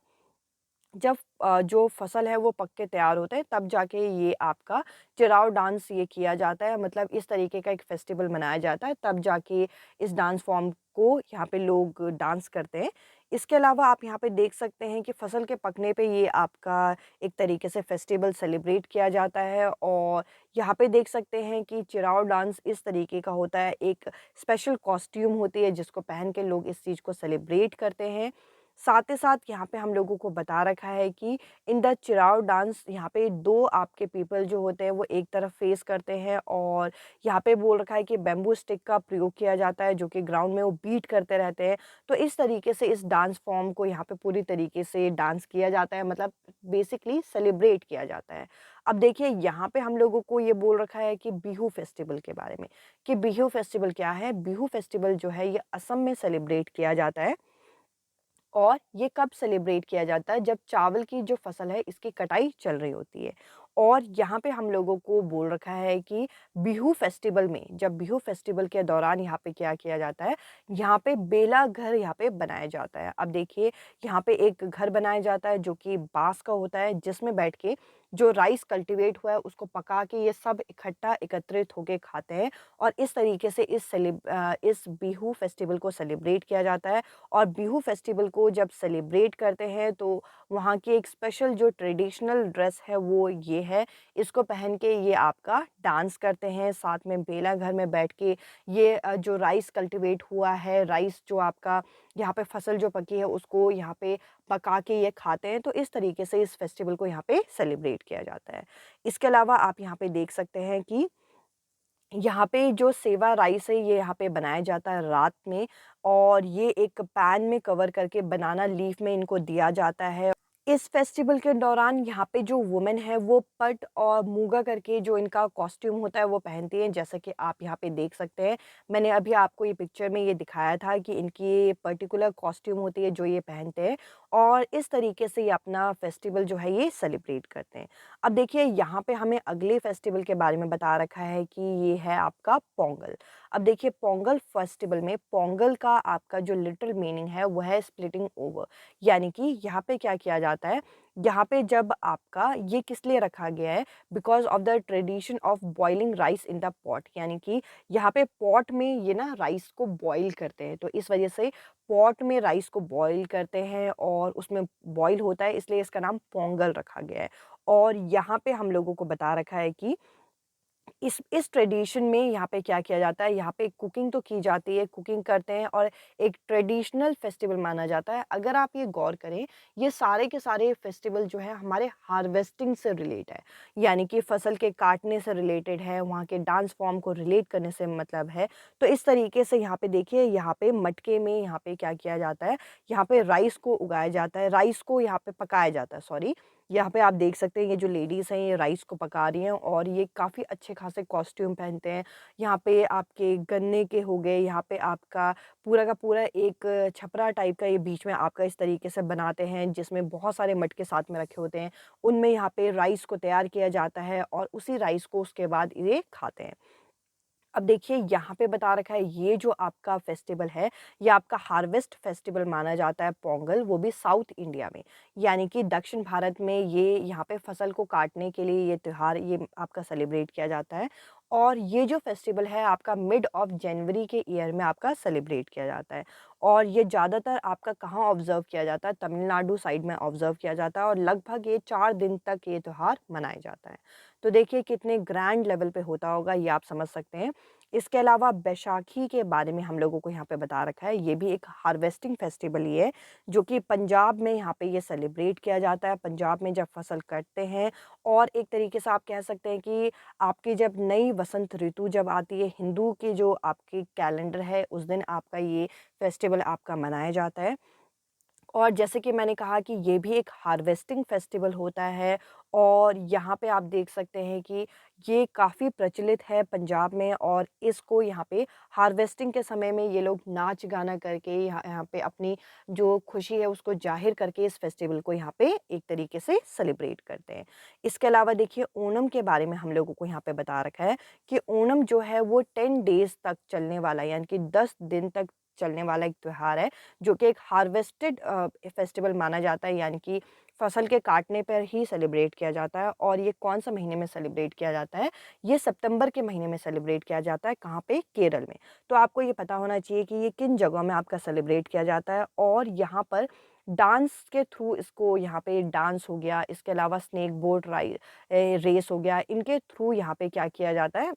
जब जो फसल है वो पक के तैयार होते हैं, तब जाके ये आपका चिराव डांस ये किया जाता है, मतलब इस तरीके का एक फेस्टिवल मनाया जाता है, तब जाके इस डांस फॉर्म को यहाँ पे लोग डांस करते हैं। इसके अलावा आप यहाँ पे देख सकते हैं कि फसल के पकने पे ये आपका एक तरीके से फेस्टिवल सेलिब्रेट किया जाता है, और यहाँ पे देख सकते हैं कि चिराव डांस इस तरीके का होता है, एक स्पेशल कॉस्ट्यूम होती है जिसको पहन के लोग इस चीज़ को सेलिब्रेट करते हैं। साथ ही साथ यहाँ पे हम लोगों को बता रखा है कि इन द चिराव डांस यहाँ पे 2 आपके पीपल जो होते हैं वो एक तरफ फेस करते हैं, और यहाँ पे बोल रखा है कि बैम्बू स्टिक का प्रयोग किया जाता है जो कि ग्राउंड में वो बीट करते रहते हैं। तो इस तरीके से इस डांस फॉर्म को यहाँ पे पूरी तरीके से डांस किया जाता है, मतलब बेसिकली सेलिब्रेट किया जाता है। अब देखिए यहाँ पे हम लोगों को ये बोल रखा है कि बिहू फेस्टिवल के बारे में, कि बिहू फेस्टिवल क्या है? बिहू फेस्टिवल जो है ये असम में सेलिब्रेट किया जाता है। और ये कब सेलिब्रेट किया जाता है? जब चावल की जो फसल है इसकी कटाई चल रही होती है। और यहाँ पे हम लोगों को बोल रखा है कि बिहू फेस्टिवल में, जब बिहू फेस्टिवल के दौरान यहाँ पे क्या किया जाता है, यहाँ पे बेला घर यहाँ पे बनाया जाता है। अब देखिए यहाँ पे एक घर बनाया जाता है जो कि बाँस का होता है, जिसमें बैठ के जो राइस कल्टीवेट हुआ है उसको पका के ये सब इकट्ठा एकत्रित होके खाते हैं। और इस तरीके से इस बिहू फेस्टिवल को सेलिब्रेट किया जाता है। और बिहू फेस्टिवल को जब सेलिब्रेट करते हैं तो वहाँ की एक स्पेशल जो ट्रेडिशनल ड्रेस है वो ये है। इसको पहन के ये आपका डांस करते हैं, साथ में बेला घर में बैठ के ये जो राइस कल्टीवेट हुआ है, राइस जो आपका यहाँ पे फसल जो पकी है उसको यहाँ पे पका के ये खाते हैं। तो इस तरीके से इस फेस्टिवल को यहाँ पे सेलिब्रेट किया जाता है। इसके अलावा आप यहाँ पे देख सकते हैं कि यहाँ पे जो सेवा राइस है ये यहाँ पे बनाया जाता है रात में, और ये एक पैन में कवर करके बनाना लीफ में इनको दिया जाता है। इस फेस्टिवल के दौरान यहाँ पे जो वुमेन है वो पट और मूगा करके जो इनका कॉस्ट्यूम होता है वो पहनती हैं, जैसा कि आप यहाँ पे देख सकते हैं। मैंने अभी आपको ये पिक्चर में ये दिखाया था कि इनकी ये पर्टिकुलर कॉस्ट्यूम होती है जो ये पहनते हैं, और इस तरीके से ये अपना फेस्टिवल जो है ये सेलिब्रेट करते हैं। अब देखिए यहाँ पे हमें अगले फेस्टिवल के बारे में बता रखा है कि ये है आपका पोंगल। अब देखिए पोंगल फेस्टिवल में पोंगल का आपका जो लिटिल मीनिंग है वो है स्प्लिटिंग ओवर, यानी कि यहाँ पे क्या किया जाता है, यहाँ पे जब आपका ये किस लिए रखा गया है, because of the tradition of boiling rice in the pot, यानी कि यहाँ पे पॉट में ये ना राइस को बॉईल करते हैं, तो इस वजह से पॉट में राइस को बॉईल करते हैं और उसमें बॉईल होता है, इसलिए इसका नाम पोंगल रखा गया है। और यहाँ पे हम लोगों को बता रखा है कि इस ट्रेडिशन में यहाँ पे क्या किया जाता है, यहाँ पे कुकिंग तो की जाती है, कुकिंग करते हैं, और एक ट्रेडिशनल फेस्टिवल माना जाता है। अगर आप ये गौर करें, ये सारे के सारे फेस्टिवल जो है हमारे हार्वेस्टिंग से रिलेट है, यानी कि फसल के काटने से रिलेटेड है, वहाँ के डांस फॉर्म को रिलेट करने से मतलब है। तो इस तरीके से यहाँ पे देखिए, यहाँ पे मटके में यहाँ पे क्या किया जाता है, यहाँ पे राइस को उगाया जाता है, राइस को यहाँ पे पकाया जाता है, सॉरी। यहाँ पे आप देख सकते हैं ये जो लेडीज़ हैं ये राइस को पका रही हैं, और ये काफ़ी अच्छे खासे कॉस्ट्यूम पहनते हैं। यहाँ पे आपके गन्ने के हो गए, यहाँ पे आपका पूरा का पूरा एक छपरा टाइप का ये बीच में आपका इस तरीके से बनाते हैं, जिसमें बहुत सारे मटके साथ में रखे होते हैं। उनमें यहाँ पे राइस को तैयार किया जाता है और उसी राइस को उसके बाद ये खाते हैं। अब देखिए यहाँ पे बता रखा है ये जो आपका फेस्टिवल है, ये आपका हार्वेस्ट फेस्टिवल माना जाता है पोंगल, वो भी साउथ इंडिया में। यानी कि दक्षिण भारत में ये यहाँ पे फसल को काटने के लिए ये त्योहार ये आपका सेलिब्रेट किया जाता है। और ये जो फेस्टिवल है आपका मिड ऑफ जनवरी के ईयर में आपका सेलिब्रेट किया जाता है। और ये ज़्यादातर आपका कहाँ ऑब्ज़र्व किया जाता है, तमिलनाडु साइड में ऑब्ज़र्व किया जाता है, और लगभग ये 4 दिन तक ये त्योहार मनाया जाता है। तो देखिए कितने ग्रैंड लेवल पे होता होगा ये आप समझ सकते हैं। इसके अलावा बैसाखी के बारे में हम लोगों को यहाँ पे बता रखा है, ये भी एक हार्वेस्टिंग फेस्टिवल ही है, जो कि पंजाब में यहाँ पे ये सेलिब्रेट किया जाता है। पंजाब में जब फसल कटते हैं, और एक तरीके से आप कह सकते हैं कि आपकी जब नई वसंत ऋतु जब आती है, हिंदू की जो आपकी कैलेंडर है उस दिन आपका ये फेस्टिवल आपका मनाया जाता है। और जैसे कि मैंने कहा कि ये भी एक हार्वेस्टिंग फेस्टिवल होता है, और यहाँ पे आप देख सकते हैं कि ये काफ़ी प्रचलित है पंजाब में, और इसको यहाँ पे हार्वेस्टिंग के समय में ये लोग नाच गाना करके यहाँ यहाँ पे अपनी जो खुशी है उसको जाहिर करके इस फेस्टिवल को यहाँ पे एक तरीके से सेलिब्रेट करते हैं। इसके अलावा देखिए ओणम के बारे में हम लोगों को यहाँ पे बता रखा है कि ओणम जो है वो 10 डेज़ तक चलने वाला है, यानी कि 10 दिन तक चलने वाला एक त्योहार है, जो कि एक हार्वेस्टेड फेस्टिवल माना जाता है, यानी कि फसल के काटने पर ही सेलिब्रेट किया जाता है। और ये कौन-सा महीने में सेलिब्रेट किया जाता है? ये सितंबर के महीने में सेलिब्रेट किया जाता है, कहाँ पे? केरल में। तो आपको ये पता होना चाहिए कि ये किन जगहों में आपका सेलिब्रेट किया जाता है, और यहाँ पर डांस के थ्रू इसको यहाँ पे डांस हो गया, इसके अलावा स्नेक बोट रेस हो गया, इनके थ्रू यहाँ पे क्या किया जाता है,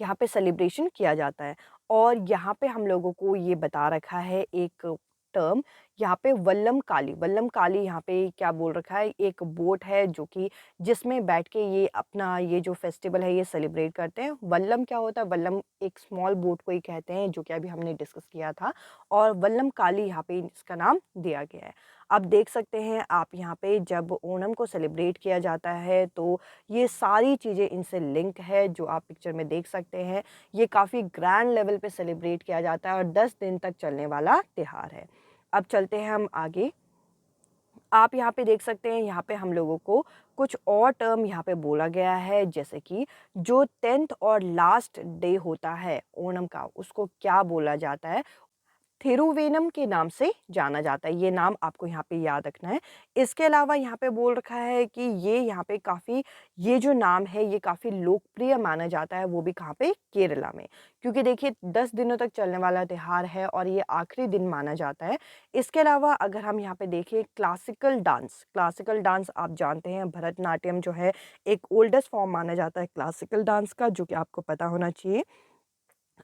यहाँ पे सेलिब्रेशन किया जाता है। और यहाँ पे हम लोगों को ये बता रखा है एक टर्म यहाँ पे वल्लम काली यहाँ पे क्या बोल रखा है, एक बोट है जो कि जिसमें बैठ के ये अपना ये जो फेस्टिवल है ये सेलिब्रेट करते हैं। वल्लम क्या होता है? वल्लम एक स्मॉल बोट को ही कहते हैं जो कि अभी हमने डिस्कस किया था, और वल्लम काली यहाँ पे इसका नाम दिया गया है। आप देख सकते हैं आप यहाँ पे जब ओणम को सेलिब्रेट किया जाता है तो ये सारी चीज़ें इनसे लिंक है जो आप पिक्चर में देख सकते हैं। ये काफ़ी ग्रैंड लेवल पे सेलिब्रेट किया जाता है और 10 दिन तक चलने वाला त्योहार है। अब चलते हैं हम आगे। आप यहाँ पे देख सकते हैं, यहाँ पे हम लोगों को कुछ और टर्म यहाँ पे बोला गया है, जैसे कि जो 10th और लास्ट डे होता है ओणम का, उसको क्या बोला जाता है? थिरुवेनम के नाम से जाना जाता है। ये नाम आपको यहाँ पे याद रखना है। इसके अलावा यहाँ पे बोल रखा है कि ये यहाँ पे काफ़ी ये जो नाम है ये काफ़ी लोकप्रिय माना जाता है, वो भी कहाँ पे? केरला में। क्योंकि देखिए 10 दिनों तक चलने वाला त्योहार है और ये आखिरी दिन माना जाता है। इसके अलावा अगर हम यहाँ पे देखें क्लासिकल डांस आप जानते हैं भरतनाट्यम जो है एक ओल्डेस्ट फॉर्म माना जाता है क्लासिकल डांस का, जो कि आपको पता होना चाहिए।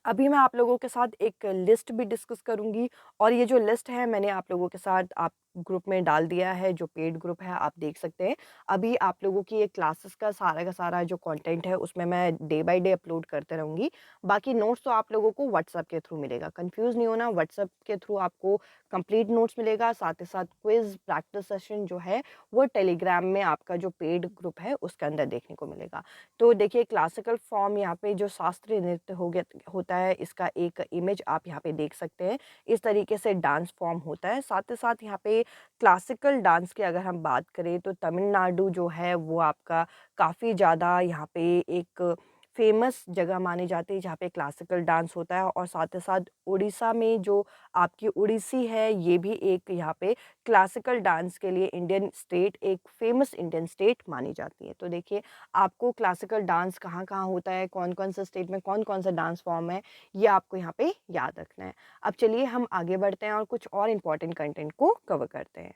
अभी मैं आप लोगों के साथ एक लिस्ट भी डिस्कस करूँगी और ये जो लिस्ट है मैंने आप लोगों के साथ आप ग्रुप में डाल दिया है, जो पेड ग्रुप है आप देख सकते हैं। अभी आप लोगों की ये क्लासेस का सारा जो कंटेंट है उसमें मैं डे बाय डे अपलोड करते रहूँगी। बाकी नोट्स तो आप लोगों को व्हाट्सएप के थ्रू मिलेगा, कंफ्यूज नहीं होना, व्हाट्सएप के थ्रू आपको कंप्लीट नोट्स मिलेगा, साथ ही साथ क्विज़ प्रैक्टिस सेशन जो है वो टेलीग्राम में आपका जो पेड ग्रुप है उसके अंदर देखने को मिलेगा। तो देखिए क्लासिकल फॉर्म यहाँ पे जो शास्त्रीय नृत्य हो गया होता है, इसका एक इमेज आप यहाँ पे देख सकते हैं। इस तरीके से डांस फॉर्म होता है। साथ ही साथ यहाँ पे क्लासिकल डांस की अगर हम बात करें तो तमिलनाडु जो है वो आपका काफ़ी ज़्यादा यहाँ पे एक फेमस जगह मानी जाती है जहाँ पे क्लासिकल डांस होता है, और साथ ही साथ उड़ीसा में जो आपकी उड़ीसी है ये भी एक यहाँ पे क्लासिकल डांस के लिए इंडियन स्टेट एक फेमस इंडियन स्टेट मानी जाती है। तो देखिए आपको क्लासिकल डांस कहाँ-कहाँ होता है, कौन-कौन से स्टेट में कौन-कौन सा डांस फॉर्म है, ये आपको यहाँ पे याद रखना है। अब चलिए हम आगे बढ़ते हैं और कुछ और इम्पोर्टेंट कंटेंट को कवर करते हैं।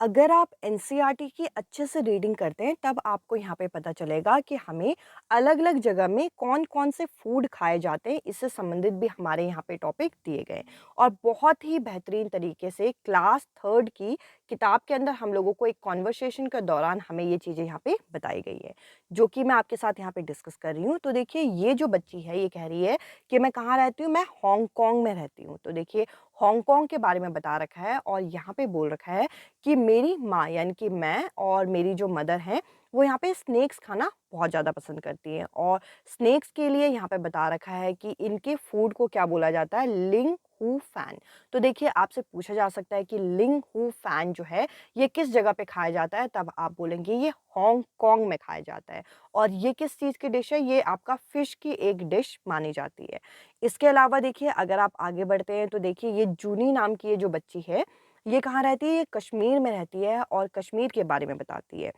अगर आप एनसीईआरटी की अच्छे से रीडिंग करते हैं तब आपको यहाँ पे पता चलेगा कि हमें अलग-अलग जगह में कौन-कौन से फूड खाए जाते हैं, इससे संबंधित भी हमारे यहाँ पे टॉपिक दिए गए हैं। और बहुत ही बेहतरीन तरीके से क्लास 3rd की किताब के अंदर हम लोगों को एक कॉन्वर्सेशन के दौरान हमें ये चीज़ें यहाँ पे बताई गई है, जो कि मैं आपके साथ यहाँ पे डिस्कस कर रही हूँ। तो देखिए ये जो बच्ची है ये कह रही है कि मैं कहाँ रहती हूँ? मैं हांगकांग में रहती हूँ। तो देखिए हांगकांग के बारे में बता रखा है और यहाँ पे बोल रखा है कि मेरी माँ यानी कि मैं और मेरी जो मदर हैं वो यहाँ पे स्नैक्स खाना बहुत ज़्यादा पसंद करती हैं, और स्नैक्स के लिए यहाँ पे बता रखा है कि इनके फूड को क्या बोला जाता है? लिंग हू फैन। तो देखिए आपसे पूछा जा सकता है कि लिंग हू फैन जो है ये किस जगह पे खाया जाता है, तब आप बोलेंगे ये हांगकांग में खाया जाता है। और ये किस चीज़ की डिश है? ये आपका फिश की एक डिश मानी जाती है। इसके अलावा देखिए अगर आप आगे बढ़ते हैं तो देखिए ये जूनी नाम की ये जो बच्ची है ये कहाँ रहती है? ये कश्मीर में रहती है और कश्मीर के बारे में बताती है।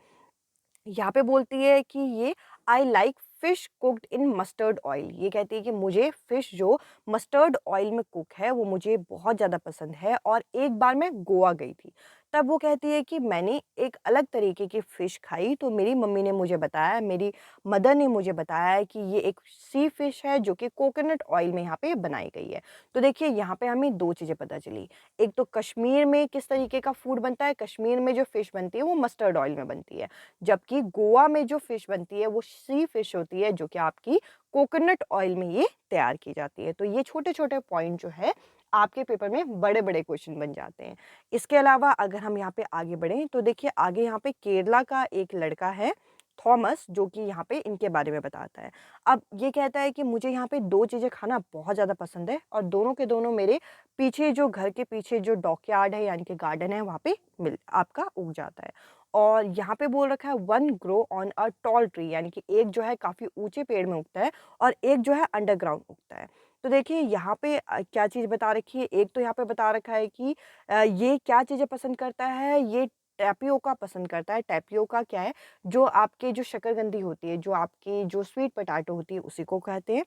यहाँ पे बोलती है कि ये I like fish cooked in mustard oil. ये कहती है कि मुझे फिश जो मस्टर्ड ऑयल में कुक है वो मुझे बहुत ज़्यादा पसंद है, और एक बार मैं गोवा गई थी तब वो कहती है कि मैंने एक अलग तरीके की फ़िश खाई, तो मेरी मम्मी ने मुझे बताया, मेरी मदर ने मुझे बताया है कि ये एक सी फ़िश है जो कि कोकोनट ऑयल में यहाँ पे बनाई गई है। तो देखिए यहाँ पे हमें 2 चीज़ें पता चली। एक तो कश्मीर में किस तरीके का फूड बनता है, कश्मीर में जो फ़िश बनती है वो मस्टर्ड ऑयल में बनती है। जबकि गोवा में जो फ़िश बनती है वो सी फ़िश होती है जो कि आपकी कोकोनट ऑयल में ये तैयार की जाती है। तो ये छोटे-छोटे पॉइंट जो है आपके पेपर में बड़े-बड़े क्वेश्चन बन जाते हैं। इसके अलावा अगर हम यहाँ पे आगे बढ़ें तो देखिए आगे यहाँ पे केरला का एक लड़का है थॉमस, जो कि यहाँ पे इनके बारे में बताता है। अब ये कहता है कि मुझे यहाँ पे 2 चीज़ें खाना बहुत ज़्यादा पसंद है और दोनों के दोनों मेरे पीछे जो घर के पीछे जो डॉकयार्ड है यानी कि गार्डन है वहाँ पे मिल आपका उग जाता है। और यहाँ पे बोल रखा है one grow on a tall tree, यानी कि एक जो है काफ़ी ऊँचे पेड़ में उगता है और एक जो है अंडरग्राउंड उगता है। तो देखिए यहाँ पे क्या चीज़ बता रखी है, एक तो यहाँ पे बता रखा है कि ये क्या चीज़ें पसंद करता है, ये टैपियोका पसंद करता है। टैपियोका क्या है? जो आपके जो शकरकंदी होती है, जो आपकी जो स्वीट पोटैटो होती है उसी को कहते हैं।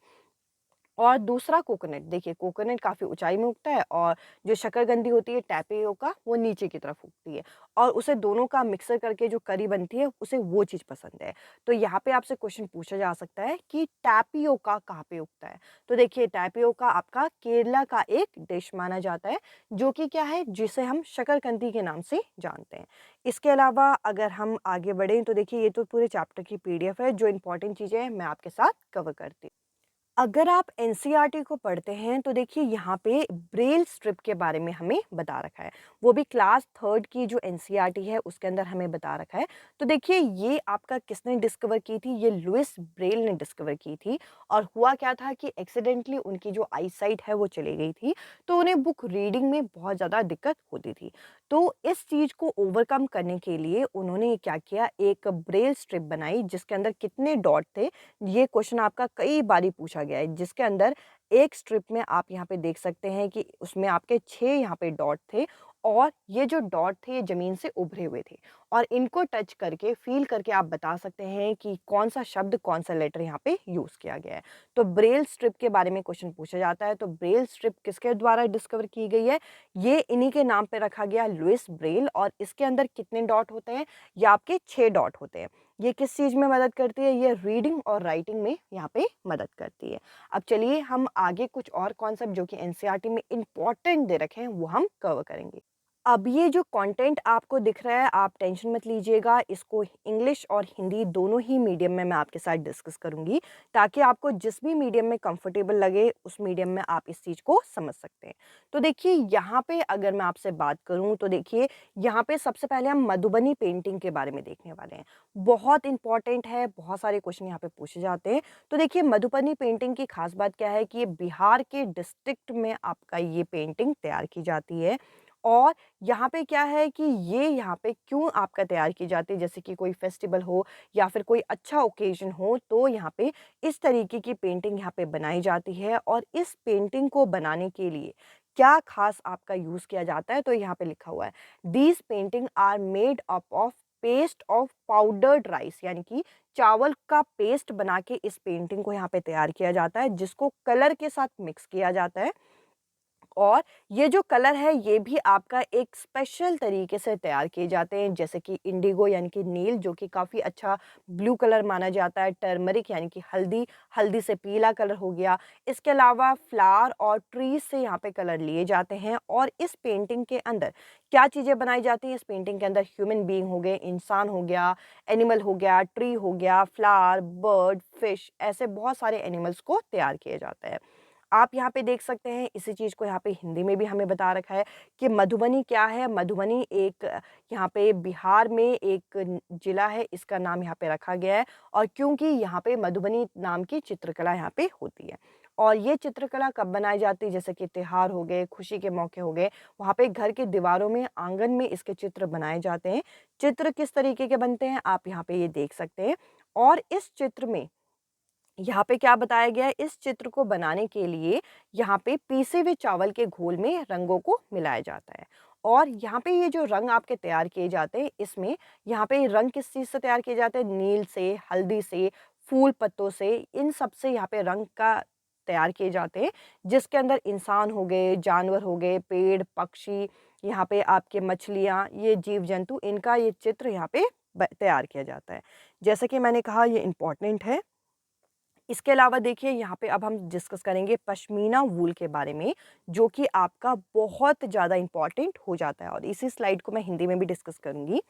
और दूसरा कोकोनट, देखिए कोकोनट काफ़ी ऊँचाई में उगता है और जो शकरकंदी होती है टैपियोका वो नीचे की तरफ उगती है और उसे दोनों का मिक्सर करके जो करी बनती है उसे वो चीज़ पसंद है। तो यहाँ पे आपसे क्वेश्चन पूछा जा सकता है कि टैपियोका कहाँ पे उगता है? तो देखिए टैपियोका आपका केरला का एक डिश माना जाता है जो कि क्या है जिसे हम शकरकंदी के नाम से जानते हैं। इसके अलावा अगर हम आगे बढ़ें तो देखिए ये तो पूरे चैप्टर की पीडीएफ है, जो इम्पोर्टेंट चीज़ें हैं मैं आपके साथ कवर करती हूँ। अगर आप एनसीईआरटी को पढ़ते हैं तो देखिए यहाँ पे ब्रेल स्ट्रिप के बारे में हमें बता रखा है। वो भी क्लास 3 की जो एनसीईआरटी है उसके अंदर हमें बता रखा है। तो देखिए ये आपका किसने डिस्कवर की थी? ये लुइस ब्रेल ने डिस्कवर की थी और हुआ क्या था कि एक्सीडेंटली उनकी जो आईसाइट है वो चली गई थी। तो उन्हें बुक रीडिंग में बहुत ज़्यादा दिक्कत होती थी। तो इस चीज़ को ओवरकम करने के लिए उन्होंने क्या किया, एक ब्रेल स्ट्रिप बनाई जिसके अंदर कितने डॉट थे, ये क्वेश्चन आपका कई बारी पूछा गया है, जिसके अंदर एक स्ट्रिप में आप यहाँ पे देख सकते हैं कि उसमें आपके 6 यहाँ पे डॉट थे और ये जो डॉट थे ये ज़मीन से उभरे हुए थे और इनको टच करके, फ़ील करके आप बता सकते हैं कि कौन-सा शब्द, कौन-सा लेटर यहाँ पे यूज़ किया गया है। तो ब्रेल स्ट्रिप के बारे में क्वेश्चन पूछा जाता है, तो ब्रेल स्ट्रिप किसके द्वारा डिस्कवर की गई है? ये इन्हीं के नाम पे रखा गया, लुइस ब्रेल, और इसके अंदर कितने डॉट होते हैं? ये आपके 6 डॉट होते हैं। ये किस चीज़ में मदद करती है? ये रीडिंग और राइटिंग में यहाँ पे मदद करती है। अब चलिए हम आगे कुछ और कॉन्सेप्ट जो कि एनसीईआरटी में इम्पोर्टेंट दे रखे हैं वो हम कवर करेंगे। अब ये जो कंटेंट आपको दिख रहा है, आप टेंशन मत लीजिएगा, इसको इंग्लिश और हिंदी दोनों ही मीडियम में मैं आपके साथ डिस्कस करूँगी, ताकि आपको जिस भी मीडियम में कंफर्टेबल लगे, उस मीडियम में आप इस चीज़ को समझ सकते हैं। तो देखिए यहाँ पे अगर मैं आपसे बात करूँ तो देखिए, यहाँ पे सबसे पहले हम मधुबनी पेंटिंग के बारे में देखने वाले हैं। बहुत इंपॉर्टेंट है, बहुत सारे क्वेश्चन यहाँ पे पूछे जाते हैं। तो देखिए मधुबनी पेंटिंग की खास बात क्या है कि ये बिहार के डिस्ट्रिक्ट में आपका ये पेंटिंग तैयार की जाती है। और यहाँ पे क्या है कि ये यहाँ पे क्यों आपका तैयार की जाती है, जैसे कि कोई फेस्टिवल हो या फिर कोई अच्छा ओकेजन हो, तो यहाँ पे इस तरीके की पेंटिंग यहाँ पे बनाई जाती है। और इस पेंटिंग को बनाने के लिए क्या खास आपका यूज़ किया जाता है, तो यहाँ पे लिखा हुआ है, these painting are made up of paste of powdered rice, यानी कि चावल का पेस्ट बना के इस पेंटिंग को यहाँ पे तैयार किया जाता है, जिसको कलर के साथ मिक्स किया जाता है। और ये जो कलर है ये भी आपका एक स्पेशल तरीके से तैयार किए जाते हैं, जैसे कि इंडिगो यानी कि नील, जो कि काफ़ी अच्छा ब्लू कलर माना जाता है, टर्मरिक यानी कि हल्दी, हल्दी से पीला कलर हो गया। इसके अलावा फ्लावर और ट्रीज से यहाँ पे कलर लिए जाते हैं। और इस पेंटिंग के अंदर क्या चीज़ें बनाई जाती हैं? इस पेंटिंग के अंदर ह्यूमन बीइंग हो गए, इंसान हो गया, एनिमल हो गया, ट्री हो गया, फ्लावर, बर्ड, फिश, ऐसे बहुत सारे एनिमल्स को तैयार किया जाता है। आप यहाँ पे देख सकते हैं, इसी चीज़ को यहाँ पे हिंदी में भी हमें बता रखा है कि मधुबनी क्या है। मधुबनी एक यहाँ पे बिहार में एक जिला है, इसका नाम यहाँ पे रखा गया है। और क्योंकि यहाँ पे मधुबनी नाम की चित्रकला यहाँ पे होती है। और ये चित्रकला कब बनाई जाती है? जैसे कि त्योहार हो गए, खुशी के मौके हो गए, वहाँ पे घर के दीवारों में, आंगन में इसके चित्र बनाए जाते हैं। चित्र किस तरीके के बनते हैं आप यहाँ पे ये देख सकते हैं। और इस चित्र में यहाँ पे क्या बताया गया है, इस चित्र को बनाने के लिए यहाँ पे पीसे हुए चावल के घोल में रंगों को मिलाया जाता है। और यहाँ पे ये जो रंग आपके तैयार किए जाते हैं, इसमें यहाँ पे रंग किस चीज़ से तैयार किए जाते हैं? नील से, हल्दी से, फूल पत्तों से, इन सब से यहाँ पे रंग का तैयार किए जाते हैं, जिसके अंदर इंसान हो गए, जानवर हो गए, पेड़, पक्षी, यहाँ पे आपके मछलियाँ, ये जीव जंतु, इनका ये चित्र यहाँ पे तैयार किया जाता है। जैसे कि मैंने कहा ये इम्पोर्टेंट है। इसके अलावा देखिए यहाँ पे अब हम डिस्कस करेंगे पश्मीना वूल के बारे में, जो कि आपका बहुत ज़्यादा इम्पोर्टेंट हो जाता है और इसी स्लाइड को मैं हिंदी में भी डिस्कस करूँगी।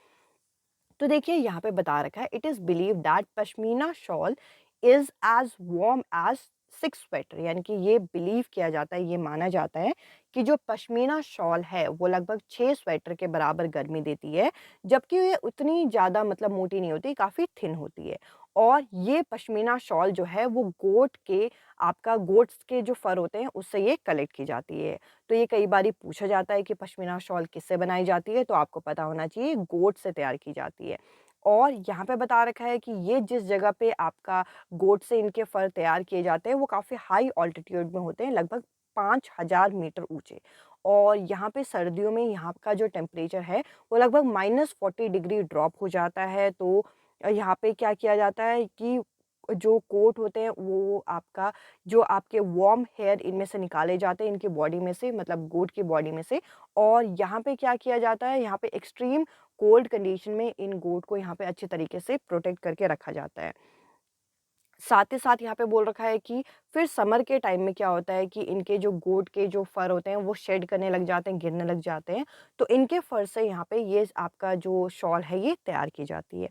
तो देखिए यहाँ पे बता रखा है, it is believe that pashmina shawl is as warm as 6 sweater, यानी कि ये बिलीव किया जाता है, ये माना जाता है कि जो पश्मीना शॉल है वो लगभग 6 स्वेटर के बराबर गर्मी देती है, जबकि ये उतनी ज़्यादा मतलब मोटी नहीं होती, काफ़ी थिन होती है। और ये पश्मीना शॉल जो है वो गोट के, आपका गोट्स के जो फर होते हैं उससे ये कलेक्ट की जाती है। तो ये कई बारी पूछा जाता है कि पश्मीना शॉल किससे बनाई जाती है, तो आपको पता होना चाहिए गोट से तैयार की जाती है। और यहाँ पे बता रखा है कि ये जिस जगह पे आपका गोट से इनके फर तैयार किए जाते हैं वो काफ़ी हाई ऑल्टीट्यूड में होते हैं, लगभग 5000 मीटर ऊंचे। और यहाँ पे सर्दियों में यहाँ का जो टेम्परेचर है वो लगभग -40 डिग्री ड्रॉप हो जाता है। तो यहाँ पे क्या किया जाता है कि जो कोट होते हैं वो आपका जो आपके वार्म हेयर इनमें से निकाले जाते हैं इनकी बॉडी में से, मतलब गोट की बॉडी में से। और यहाँ पे क्या किया जाता है, यहाँ पे एक्सट्रीम कोल्ड कंडीशन में इन गोट को यहाँ पे अच्छे तरीके से प्रोटेक्ट करके रखा जाता है। साथ ही साथ यहाँ पे बोल रखा है कि फिर समर के टाइम में क्या होता है कि इनके जो गोट के जो फर होते हैं वो शेड करने लग जाते हैं, गिरने लग जाते हैं। तो इनके फर से यहाँ पे ये आपका जो शॉल है ये तैयार की जाती है।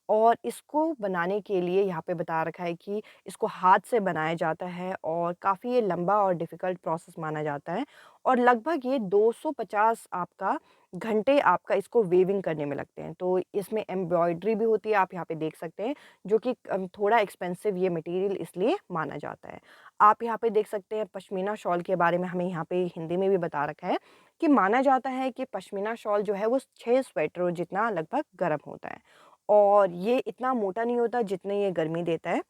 और इसको बनाने के लिए यहाँ पे बता रखा है कि इसको हाथ से बनाया जाता है और काफ़ी ये लंबा और डिफ़िकल्ट प्रोसेस माना जाता है। और लगभग ये 250 आपका घंटे आपका इसको वीविंग करने में लगते हैं। तो इसमें एम्ब्रॉयडरी भी होती है, आप यहाँ पे देख सकते हैं, जो कि थोड़ा एक्सपेंसिव ये मटेरियल इसलिए माना जाता है। आप यहाँ पे देख सकते हैं पश्मीना शॉल के बारे में हमें यहाँ पे हिंदी में भी बता रखा है कि माना जाता है कि पश्मीना शॉल जो है वो 6 स्वेटरों जितना लगभग गर्म होता है और ये इतना मोटा नहीं होता जितने ये गर्मी देता है।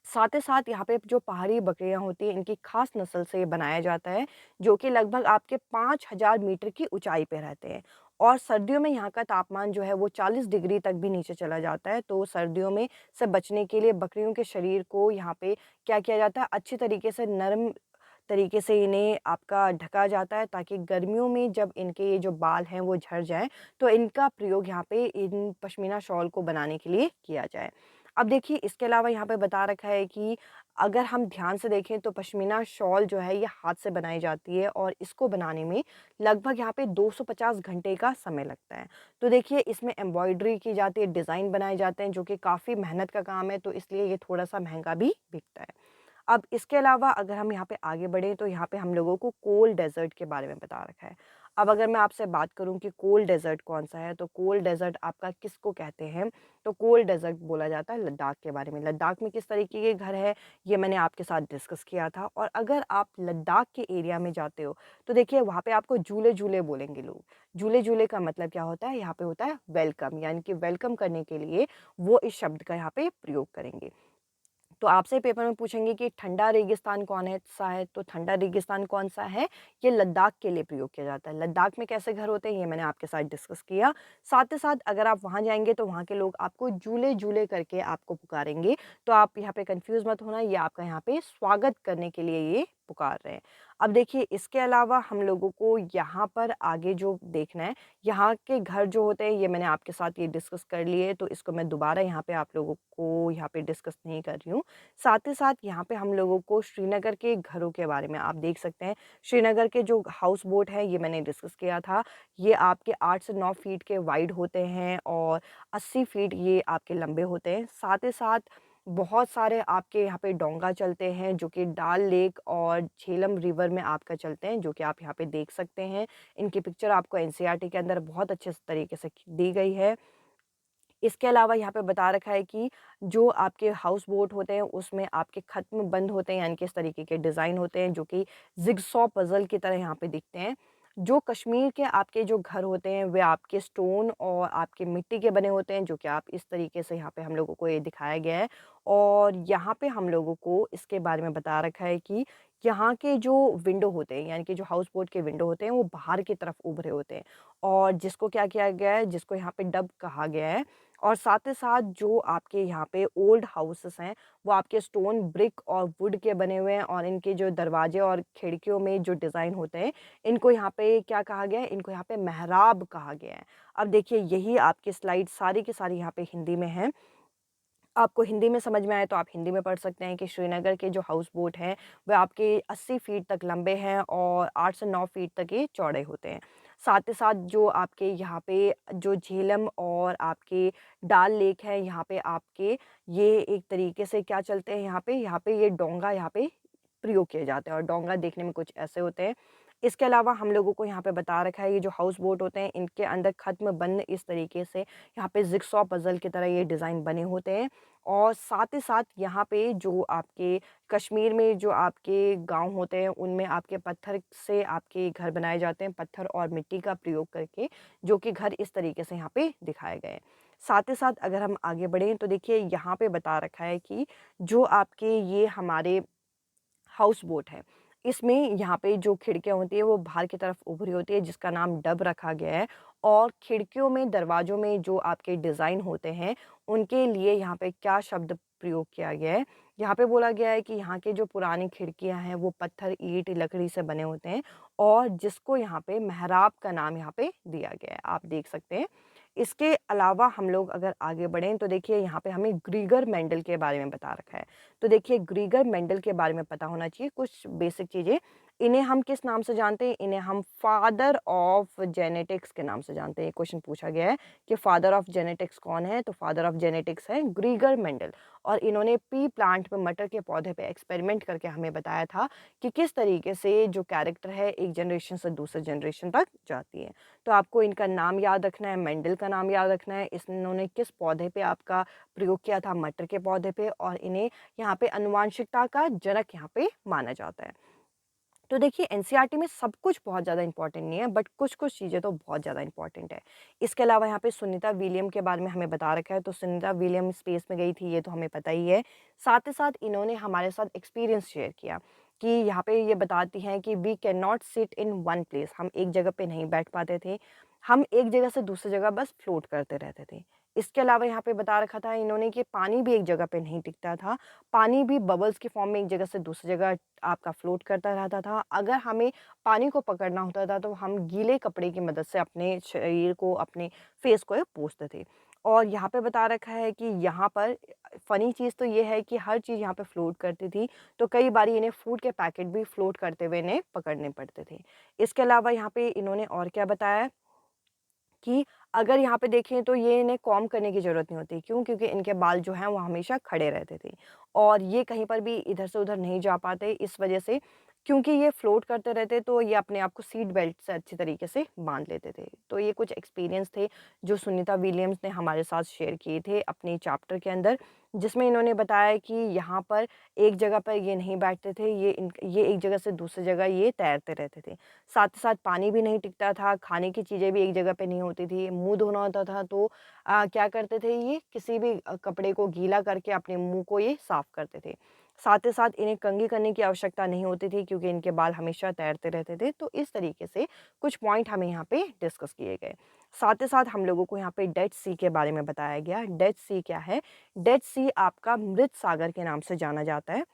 साथ ही साथ यहाँ पे जो पहाड़ी बकरियाँ होती हैं इनकी ख़ास नस्ल से ये बनाया जाता है, जो कि लगभग आपके 5000 मीटर की ऊँचाई पे रहते हैं। और सर्दियों में यहाँ का तापमान जो है वो 40 डिग्री तक भी नीचे चला जाता है। तो सर्दियों में से बचने के लिए बकरियों के शरीर को यहाँ पे क्या किया जाता है, अच्छी तरीके से नरम तरीके से इन्हें आपका ढका जाता है, ताकि गर्मियों में जब इनके ये जो बाल हैं वो झड़ जाएँ, तो इनका प्रयोग यहाँ पे इन पश्मीना शॉल को बनाने के लिए किया जाए। अब देखिए इसके अलावा यहाँ पे बता रखा है कि अगर हम ध्यान से देखें तो पश्मीना शॉल जो है ये हाथ से बनाई जाती है और इसको बनाने में लगभग यहाँ पे 250 घंटे का समय लगता है। तो देखिए इसमें एम्ब्रॉयडरी की जाती है, डिज़ाइन बनाए जाते हैं, जो कि काफ़ी मेहनत का काम है, तो इसलिए ये थोड़ा-सा महँगा भी बिकता है। अब इसके अलावा अगर हम यहाँ पे आगे बढ़ें तो यहाँ पे हम लोगों को कोल्ड डेज़र्ट के बारे में बता रखा है। अब अगर मैं आपसे बात करूँ कि कोल्ड डेज़र्ट कौन-सा है, तो कोल्ड डेज़र्ट आपका किसको कहते हैं? तो कोल्ड डेज़र्ट बोला जाता है लद्दाख के बारे में। लद्दाख में किस तरीके के घर है, ये मैंने आपके साथ डिस्कस किया था। और अगर आप लद्दाख के एरिया में जाते हो, तो देखिए वहाँ पे आपको झूले-झूले बोलेंगे लोग। झूले-झूले का मतलब क्या होता है? यहाँ पे होता है वेलकम, यानी कि वेलकम करने के लिए वो इस शब्द का यहाँ पे प्रयोग करेंगे। तो आपसे पेपर में पूछेंगे कि ठंडा रेगिस्तान कौन-सा है? तो ठंडा रेगिस्तान कौन-सा है? ये लद्दाख के लिए प्रयोग किया जाता है। लद्दाख में कैसे घर होते हैं, ये मैंने आपके साथ डिस्कस किया। साथ ही साथ अगर आप वहाँ जाएँगे तो वहाँ के लोग आपको जूले-जूले करके आपको पुकारेंगे। तो आप यहाँ पे कन्फ्यूज़ मत होना, ये आपका यहाँ पे स्वागत करने के लिए ये पुकार रहे हैं। अब देखिए इसके अलावा हम लोगों को यहाँ पर आगे जो देखना है, यहाँ के घर जो होते हैं ये मैंने आपके साथ ये डिस्कस कर लिए, तो इसको मैं दोबारा यहाँ पे आप लोगों को यहाँ पे डिस्कस नहीं कर रही हूँ। साथ ही साथ यहाँ पे हम लोगों को श्रीनगर के घरों के बारे में आप देख सकते हैं। श्रीनगर के जो हाउस बोट हैं ये मैंने डिस्कस किया था। ये आपके 8 से 9 फीट के वाइड होते हैं और 80 फीट ये आपके लंबे होते हैं। साथ ही साथ बहुत सारे आपके यहाँ पे डोंगा चलते हैं, जो कि डाल लेक और झेलम रिवर में आपका चलते हैं, जो कि आप यहाँ पे देख सकते हैं। इनकी पिक्चर आपको एनसीईआरटी के अंदर बहुत अच्छे तरीके से दी गई है। इसके अलावा यहाँ पे बता रखा है कि जो आपके हाउस बोट होते हैं उसमें आपके खत में बंद होते हैं, यानी कि इस तरीके के डिज़ाइन होते हैं, जो कि जिगसॉ पज़ल की तरह यहाँ पे दिखते हैं। जो कश्मीर के आपके जो घर होते हैं वे आपके स्टोन और आपके मिट्टी के बने होते हैं, जो कि आप इस तरीके से यहाँ पे हम लोगों को ये दिखाया गया है। और यहाँ पे हम लोगों को इसके बारे में बता रखा है कि यहाँ के जो विंडो होते हैं, यानी कि जो हाउस बोट के विंडो होते हैं वो बाहर की तरफ उभरे होते हैं, और जिसको क्या किया गया है, जिसको यहाँ पे डब कहा गया है। और साथ ही साथ जो आपके यहाँ पे ओल्ड हाउसेस हैं, वो आपके स्टोन, ब्रिक और वुड के बने हुए हैं, और इनके जो दरवाजे और खिड़कियों में जो डिज़ाइन होते हैं, इनको यहाँ पे क्या कहा गया है? इनको यहाँ पे मेहराब कहा गया है। अब देखिए यही आपकी स्लाइड सारी की सारी यहाँ पे हिंदी में हैं। आपको हिंदी में समझ में आए तो आप हिंदी में पढ़ सकते हैं कि श्रीनगर के जो हाउस बोट हैं, वह आपके 80 फीट तक लंबे हैं और 8 से 9 फीट तक ये चौड़े होते हैं। साथ ही साथ जो आपके यहाँ पे जो झेलम और आपके डाल लेक है, यहाँ पे आपके ये एक तरीके से क्या चलते हैं, यहाँ पे ये डोंगा यहाँ पे प्रयोग किए जाते हैं, और डोंगा देखने में कुछ ऐसे होते हैं। इसके अलावा हम लोगों को यहाँ पे बता रखा है, ये जो हाउस बोट होते हैं इनके अंदर खत में बंद इस तरीके से यहाँ पे जिगसॉ पज़ल की तरह ये डिज़ाइन बने होते हैं। और साथ ही साथ यहाँ पे जो आपके कश्मीर में जो आपके गाँव होते हैं उनमें आपके पत्थर से आपके घर बनाए जाते हैं, पत्थर और मिट्टी का प्रयोग करके, जो कि घर इस तरीके से यहाँ पे दिखाए गए हैं। साथ ही साथ अगर हम आगे बढ़ें तो देखिए यहाँ पे बता रखा है कि जो आपके ये हमारे हाउस बोट है, इसमें यहाँ पे जो खिड़कियाँ होती हैं वो बाहर की तरफ उभरी होती है, जिसका नाम डब रखा गया है। और खिड़कियों में, दरवाज़ों में जो आपके डिज़ाइन होते हैं, उनके लिए यहाँ पे क्या शब्द प्रयोग किया गया है। यहाँ पे बोला गया है कि यहाँ के जो पुरानी खिड़कियाँ हैं, वो पत्थर, ईंट, लकड़ी से बने होते हैं और जिसको यहाँ पे मेहराब का नाम यहाँ पे दिया गया है, आप देख सकते हैं। इसके अलावा हम लोग अगर आगे बढ़ें तो देखिए यहाँ पे हमें ग्रीगर मेंडल के बारे में बता रखा है। तो देखिए ग्रीगर मेंडल के बारे में पता होना चाहिए कुछ बेसिक चीज़ें। इन्हें हम किस नाम से जानते हैं? इन्हें हम फादर ऑफ जेनेटिक्स के नाम से जानते हैं। ये क्वेश्चन पूछा गया है कि फादर ऑफ जेनेटिक्स कौन है? तो फादर ऑफ जेनेटिक्स है ग्रीगर मेंडल और इन्होंने पी प्लांट पे, मटर के पौधे पे एक्सपेरिमेंट करके हमें बताया था कि किस तरीके से जो कैरेक्टर है एक जनरेशन से दूसरे जनरेशन तक जाती है। तो आपको इनका नाम याद रखना है, मेंडल का नाम याद रखना है, इन्होंने किस पौधे पे आपका प्रयोग किया था, मटर के पौधे पे, और इन्हें यहाँ पे आनुवांशिकता का जनक यहाँ पे माना जाता है। तो देखिए एनसीईआरटी में सब कुछ बहुत ज़्यादा इम्पोर्टेंट नहीं है, बट कुछ-कुछ चीज़ें तो बहुत ज़्यादा इम्पोर्टेंट है। इसके अलावा यहाँ पे सुनीता विलियम के बारे में हमें बता रखा है, तो सुनीता विलियम स्पेस में गई थी, ये तो हमें पता ही है। साथ ही साथ इन्होंने हमारे साथ एक्सपीरियंस शेयर किया कि यहाँ पे ये बताती हैं कि we can not sit in one place, हम एक जगह पे नहीं बैठ पाते थे, हम एक जगह से दूसरी जगह बस फ्लोट करते रहते थे। इसके अलावा यहाँ पे बता रखा था इन्होंने कि पानी भी एक जगह पे नहीं टिकता था, पानी भी बबल्स की फॉर्म में एक जगह से दूसरी जगह आपका फ्लोट करता रहता था। अगर हमें पानी को पकड़ना होता था तो हम गीले कपड़े की मदद से अपने शरीर को, अपने फेस को पोंछते थे। और यहाँ पे बता रखा है कि यहाँ पर फ़नी चीज़ तो ये है कि हर चीज़ यहाँ पे फ्लोट करती थी, तो कई बारी इन्हें फूड के पैकेट भी फ्लोट करते हुए इन्हें पकड़ने पड़ते थे। इसके अलावा यहाँ पे इन्होंने और क्या बताया कि अगर यहाँ पे देखें तो ये इन्हें कॉम्ब करने की ज़रूरत नहीं होती। क्यों? क्योंकि इनके बाल जो हैं वो हमेशा खड़े रहते थे और ये कहीं पर भी इधर से उधर नहीं जा पाते, इस वज़ह से, क्योंकि ये फ्लोट करते रहते तो ये अपने आप को सीट बेल्ट से अच्छी तरीके से बाँध लेते थे। तो ये कुछ एक्सपीरियंस थे जो सुनीता विलियम्स ने हमारे साथ शेयर किए थे अपने चैप्टर के अंदर, जिसमें इन्होंने बताया कि यहाँ पर एक जगह पर ये नहीं बैठते थे, ये एक जगह से दूसरी जगह ये तैरते रहते थे। साथ ही साथ पानी भी नहीं टिकता था, खाने की चीज़ें भी एक जगह पे नहीं होती थी, मुँह धोना होता था तो क्या करते थे ये किसी भी कपड़े को गीला करके अपने मुँह को ये साफ करते थे। साथ ही साथ इन्हें कंघी करने की आवश्यकता नहीं होती थी क्योंकि इनके बाल हमेशा तैरते रहते थे। तो इस तरीके से कुछ पॉइंट हमें यहाँ पे डिस्कस किए गए। साथ ही साथ हम लोगों को यहाँ पे डेड सी के बारे में बताया गया। डेड सी क्या है? डेड सी आपका मृत सागर के नाम से जाना जाता है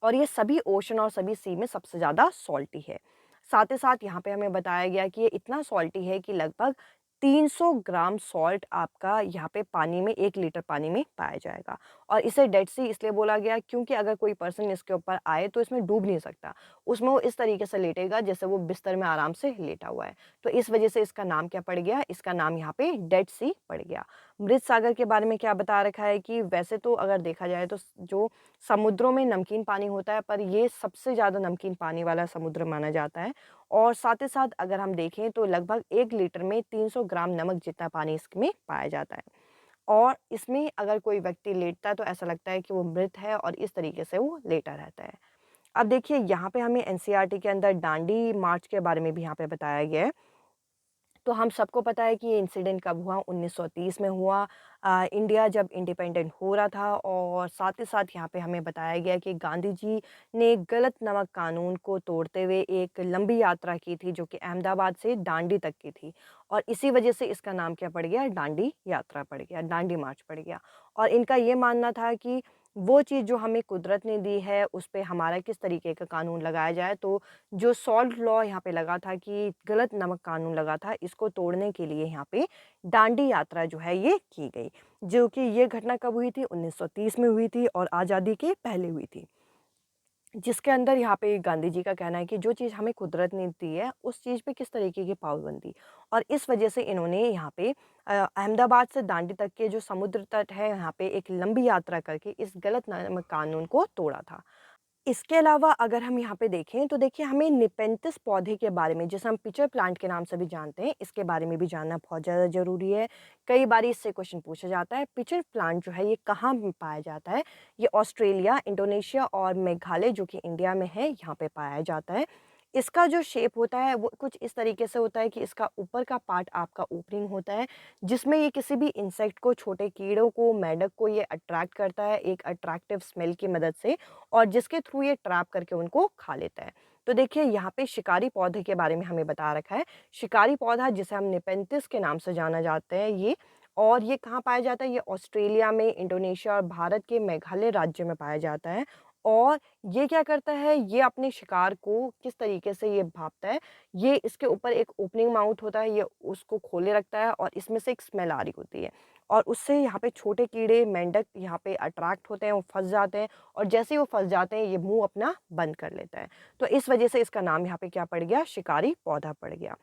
और ये सभी ओशन और सभी सी में सबसे ज़्यादा सॉल्टी है। साथ ही साथ यहाँ पे हमें बताया गया कि ये इतना सॉल्टी है कि लगभग 300 ग्राम सॉल्ट आपका यहाँ पे पानी में 1 लीटर पानी में पाया जाएगा और इसे डेड सी इसलिए बोला गया क्योंकि अगर कोई पर्सन इसके ऊपर आए तो इसमें डूब नहीं सकता। उसमें वो इस तरीके से लेटेगा जैसे वो बिस्तर में आराम से लेटा हुआ है। तो इस वजह से इसका नाम क्या पड़ गया? इसका नाम यहाँ पे डेड सी पड़ गया। मृत सागर के बारे में क्या बता रखा है कि वैसे तो अगर देखा जाए तो जो समुद्रों में नमकीन पानी होता है, पर ये सबसे ज़्यादा नमकीन पानी वाला समुद्र माना जाता है और साथ ही साथ अगर हम देखें तो लगभग 1 लीटर में 300 ग्राम नमक जितना पानी इसमें पाया जाता है और इसमें अगर कोई व्यक्ति लेटता है तो ऐसा लगता है कि वो मृत है और इस तरीके से वो लेटा रहता है। अब देखिए यहाँ पे हमें एनसीईआरटी के अंदर दांडी मार्च के बारे में भी यहाँ पे बताया गया है। तो हम सबको पता है कि ये इंसिडेंट कब हुआ, 1930 में हुआ। इंडिया जब इंडिपेंडेंट हो रहा था और साथ ही साथ यहाँ पे हमें बताया गया कि गांधी जी ने गलत नमक कानून को तोड़ते हुए एक लंबी यात्रा की थी जो कि अहमदाबाद से दांडी तक की थी और इसी वजह से इसका नाम क्या पड़ गया? दांडी यात्रा पड़ गया, दांडी मार्च पड़ गया। और इनका ये मानना था कि वो चीज़ जो हमें कुदरत ने दी है उस पे हमारा किस तरीके का कानून लगाया जाए। तो जो सॉल्ट लॉ यहाँ पे लगा था कि गलत नमक कानून लगा था, इसको तोड़ने के लिए यहाँ पे दांडी यात्रा जो है ये की गई, जो कि ये घटना कब हुई थी? 1930 में हुई थी और आज़ादी के पहले हुई थी। जिसके अंदर यहाँ पे गांधी जी का कहना है कि जो चीज़ हमें कुदरत ने दी है, उस चीज़ पे किस तरीके की पाबंदी, और इस वजह से इन्होंने यहाँ पे अहमदाबाद से दांडी तक के जो समुद्र तट है, यहाँ पे एक लंबी यात्रा करके इस गलत नमक कानून को तोड़ा था। इसके अलावा अगर हम यहाँ पे देखें तो देखिए हमें निपेंथिस पौधे के बारे में, जिसे हम पिचर प्लांट के नाम से भी जानते हैं, इसके बारे में भी जानना बहुत ज़्यादा ज़रूरी है। कई बार इससे क्वेश्चन पूछा जाता है, पिचर प्लांट जो है ये कहाँ पाया जाता है? ये ऑस्ट्रेलिया, इंडोनेशिया और मेघालय जो कि इंडिया में है, यहाँ पे पाया जाता है। इसका जो शेप होता है वो कुछ इस तरीके से होता है कि इसका ऊपर का पार्ट आपका ओपनिंग होता है, जिसमें ये किसी भी इंसेक्ट को, छोटे कीड़ों को, मेंढक को ये अट्रैक्ट करता है एक अट्रैक्टिव स्मेल की मदद से और जिसके थ्रू ये ट्रैप करके उनको खा लेता है। तो देखिए यहाँ पे शिकारी पौधे के बारे में हमें बता रखा है। शिकारी पौधा जिसे हम नेपेंथिस के नाम से जाना जाते हैं ये, और ये कहाँ पाया जाता है? ये ऑस्ट्रेलिया में, इंडोनेशिया और भारत के मेघालय राज्य में पाया जाता है। और ये क्या करता है, ये अपने शिकार को किस तरीके से ये भाँपता है, ये इसके ऊपर एक ओपनिंग माउथ होता है, ये उसको खोले रखता है और इसमें से एक स्मेल आ रही होती है। और उससे यहाँ पे छोटे कीड़े, मेंढक यहाँ पे अट्रैक्ट होते हैं, वो फँस जाते हैं, और जैसे ही वो फँस जाते हैं, ये मुँह अपना बंद कर लेता है। तो इस वजह से इसका नाम यहाँ पे क्या पड़ गया? शिकारी पौधा पड़ गया।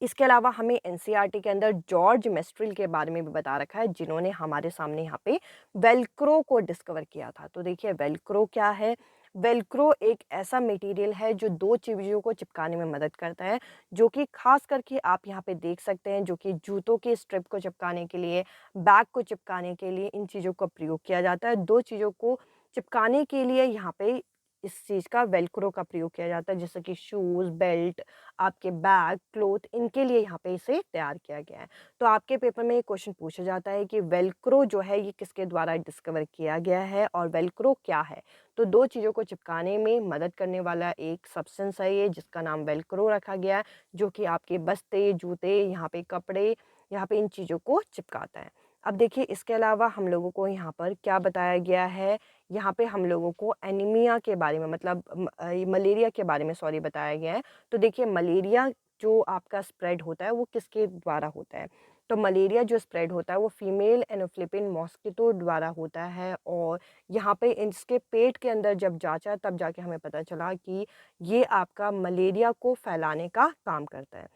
इसके अलावा हमें एनसीईआरटी के अंदर जॉर्ज मेस्ट्रिल के बारे में भी बता रखा है, जिन्होंने हमारे सामने यहाँ पे वेल्क्रो को डिस्कवर किया था। तो देखिए वेल्क्रो क्या है? वेल्क्रो एक ऐसा मटेरियल है जो 2 चीज़ों को चिपकाने में मदद करता है, जो कि ख़ास करके आप यहाँ पे देख सकते हैं, जो कि जूतों के स्ट्रिप को चिपकाने के लिए, बैग को चिपकाने के लिए इन चीज़ों का प्रयोग किया जाता है। 2 चीज़ों को चिपकाने के लिए यहाँ पे इस चीज़ का वेल्क्रो का प्रयोग किया जाता है, जैसे कि शूज़, बेल्ट, आपके बैग, क्लॉथ, इनके लिए यहाँ पे इसे तैयार किया गया है। तो आपके पेपर में ये क्वेश्चन पूछा जाता है कि वेल्क्रो जो है ये किसके द्वारा डिस्कवर किया गया है और वेल्क्रो क्या है? तो 2 चीज़ों को चिपकाने में मदद करने वाला एक सब्सटेंस है ये, जिसका नाम वेल्क्रो रखा गया है, जो कि आपके बस्ते, जूते, यहाँ पे कपड़े, यहाँ पे इन चीज़ों को चिपकाता है। अब देखिए इसके अलावा हम लोगों को यहाँ पर क्या बताया गया है, यहाँ पे हम लोगों को एनीमिया के बारे में, मतलब मलेरिया के बारे में सॉरी बताया गया है। तो देखिए मलेरिया जो आपका स्प्रेड होता है वो किसके द्वारा होता है? तो मलेरिया जो स्प्रेड होता है वो फीमेल एनोफ्लिपिन मॉस्किटो द्वारा होता है, और यहाँ पे इसके पेट के अंदर जब जाँचा तब जाके हमें पता चला कि ये आपका मलेरिया को फैलाने का काम करता है।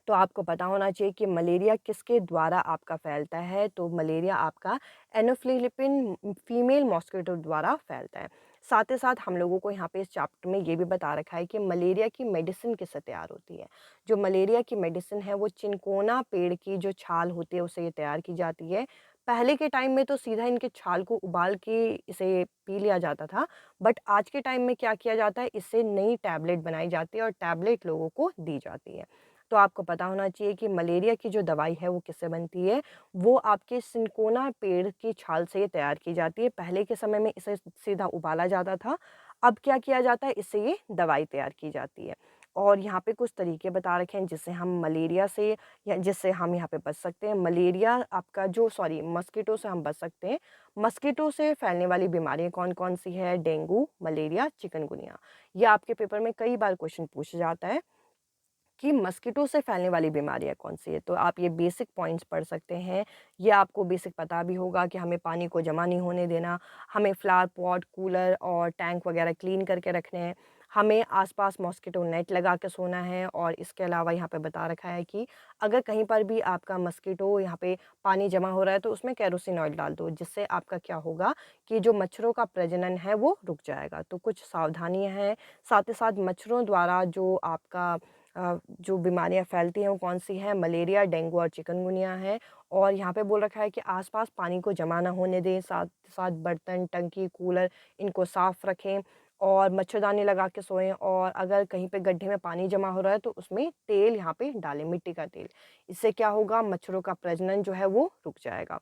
तो आपको पता होना चाहिए कि मलेरिया किसके द्वारा आपका फैलता है, तो मलेरिया आपका एनोफ्लिपिन फीमेल मॉस्किटो द्वारा फैलता है। साथ ही साथ हम लोगों को यहाँ पे इस चैप्टर में ये भी बता रखा है कि मलेरिया की मेडिसिन किससे तैयार होती है। जो मलेरिया की मेडिसिन है वो चिनकोना पेड़ की जो छाल होती है उससे ये तैयार की जाती है। पहले के टाइम में तो सीधा इनके छाल को उबाल के इसे पी लिया जाता था, बट आज के टाइम में क्या किया जाता है, इससे नई टैबलेट बनाई जाती है और टैबलेट लोगों को दी जाती है। तो आपको पता होना चाहिए कि मलेरिया की जो दवाई है वो किससे बनती है, वो आपके सिनकोना पेड़ की छाल से तैयार की जाती है। पहले के समय में इसे सीधा उबाला जाता था, अब क्या किया जाता है, इससे ये दवाई तैयार की जाती है। और यहाँ पे कुछ तरीके बता रखे हैं जिससे हम मलेरिया से, या जिससे हम यहाँ पे बच सकते हैं। मलेरिया आपका जो सॉरी मस्किटो से हम बच सकते हैं। मस्किटो से फैलने वाली बीमारियाँ कौन-कौन सी है? Dengue, malaria, chikungunya. ये आपके पेपर में कई बार क्वेश्चन पूछा जाता है कि मस्किटो से फैलने वाली बीमारियाँ कौन-सी है? तो आप ये बेसिक पॉइंट्स पढ़ सकते हैं। ये आपको बेसिक पता भी होगा कि हमें पानी को जमा नहीं होने देना, हमें फ्लावर पॉट, कूलर और टैंक वगैरह क्लीन करके रखने हैं, हमें आस-पास मॉस्किटो नेट लगा के सोना है, और इसके अलावा यहाँ पे बता रखा है कि अगर कहीं पर भी आपका मस्किटो यहाँ पे पानी जमा हो रहा है तो उसमें केरोसिन ऑयल डाल दो, जिससे आपका क्या होगा कि जो मच्छरों का प्रजनन है वो रुक जाएगा। तो कुछ सावधानियाँ हैं, साथ ही साथ मच्छरों द्वारा जो आपका जो बीमारियाँ फैलती हैं वो कौन-सी हैं? मलेरिया, डेंगू और चिकनगुनिया है। और यहाँ पे बोल रखा है कि आस-पास पानी को जमा ना होने दें, साथ-साथ बर्तन, टंकी, कूलर इनको साफ़ रखें, और मच्छरदानी लगा के सोएँ, और अगर कहीं पे गड्ढे में पानी जमा हो रहा है तो उसमें तेल यहाँ पे डालें, मिट्टी का तेल। इससे क्या होगा, मच्छरों का प्रजनन जो है वो रुक जाएगा।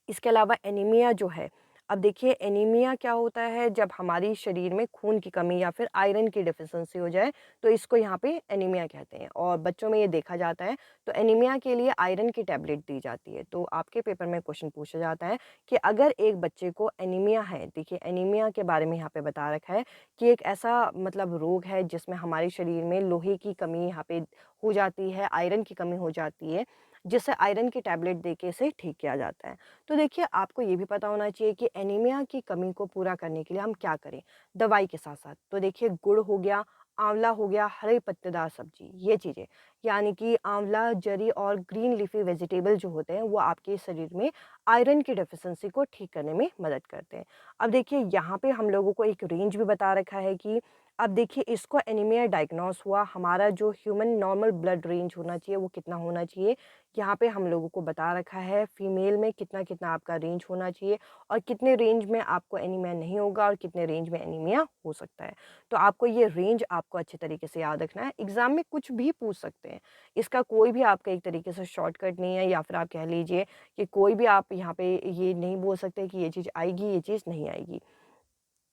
इसके अलावा एनीमिया जो है, अब देखिए एनीमिया क्या होता है, जब हमारी शरीर में खून की कमी या फिर आयरन की डेफिशिएंसी हो जाए तो इसको यहाँ पे एनीमिया कहते हैं, और बच्चों में ये देखा जाता है। तो एनीमिया के लिए आयरन की टैबलेट दी जाती है। तो आपके पेपर में क्वेश्चन पूछा जाता है कि अगर एक बच्चे को एनीमिया है, देखिए एनीमिया के बारे में यहाँ पे बता रखा है कि एक ऐसा मतलब रोग है जिसमें हमारे शरीर में लोहे की कमी यहाँ पे हो जाती है, आयरन की कमी हो जाती है, जिससे आयरन की टैबलेट देके इसे ठीक किया जाता है। तो देखिए आपको ये भी पता होना चाहिए कि एनीमिया की कमी को पूरा करने के लिए हम क्या करें, दवाई के साथ-साथ। तो देखिए गुड़ हो गया, आंवला हो गया, हरे पत्तेदार सब्जी, ये चीज़ें, यानी कि आंवला, जरी और ग्रीन लीफी वेजिटेबल जो होते हैं वो आपके शरीर में आयरन की डेफिशिएंसी को ठीक करने में मदद करते हैं। अब देखिए यहाँ पे हम लोगों को एक रेंज भी बता रखा है कि अब देखिए इसको एनीमिया डायग्नोस हुआ, हमारा जो ह्यूमन नॉर्मल ब्लड रेंज होना चाहिए वो कितना होना चाहिए, यहाँ पे हम लोगों को बता रखा है फीमेल में कितना-कितना आपका रेंज होना चाहिए, और कितने रेंज में आपको एनीमिया नहीं होगा और कितने रेंज में एनीमिया हो सकता है। तो आपको ये रेंज आपको अच्छे तरीके से याद रखना है, एग्ज़ाम में कुछ भी पूछ सकते हैं। इसका कोई भी आपका एक तरीके से शॉर्टकट नहीं है, या फिर आप कह लीजिए कि कोई भी आप यहाँ पे ये नहीं बोल सकते कि ये चीज़ आएगी, ये चीज़ नहीं आएगी।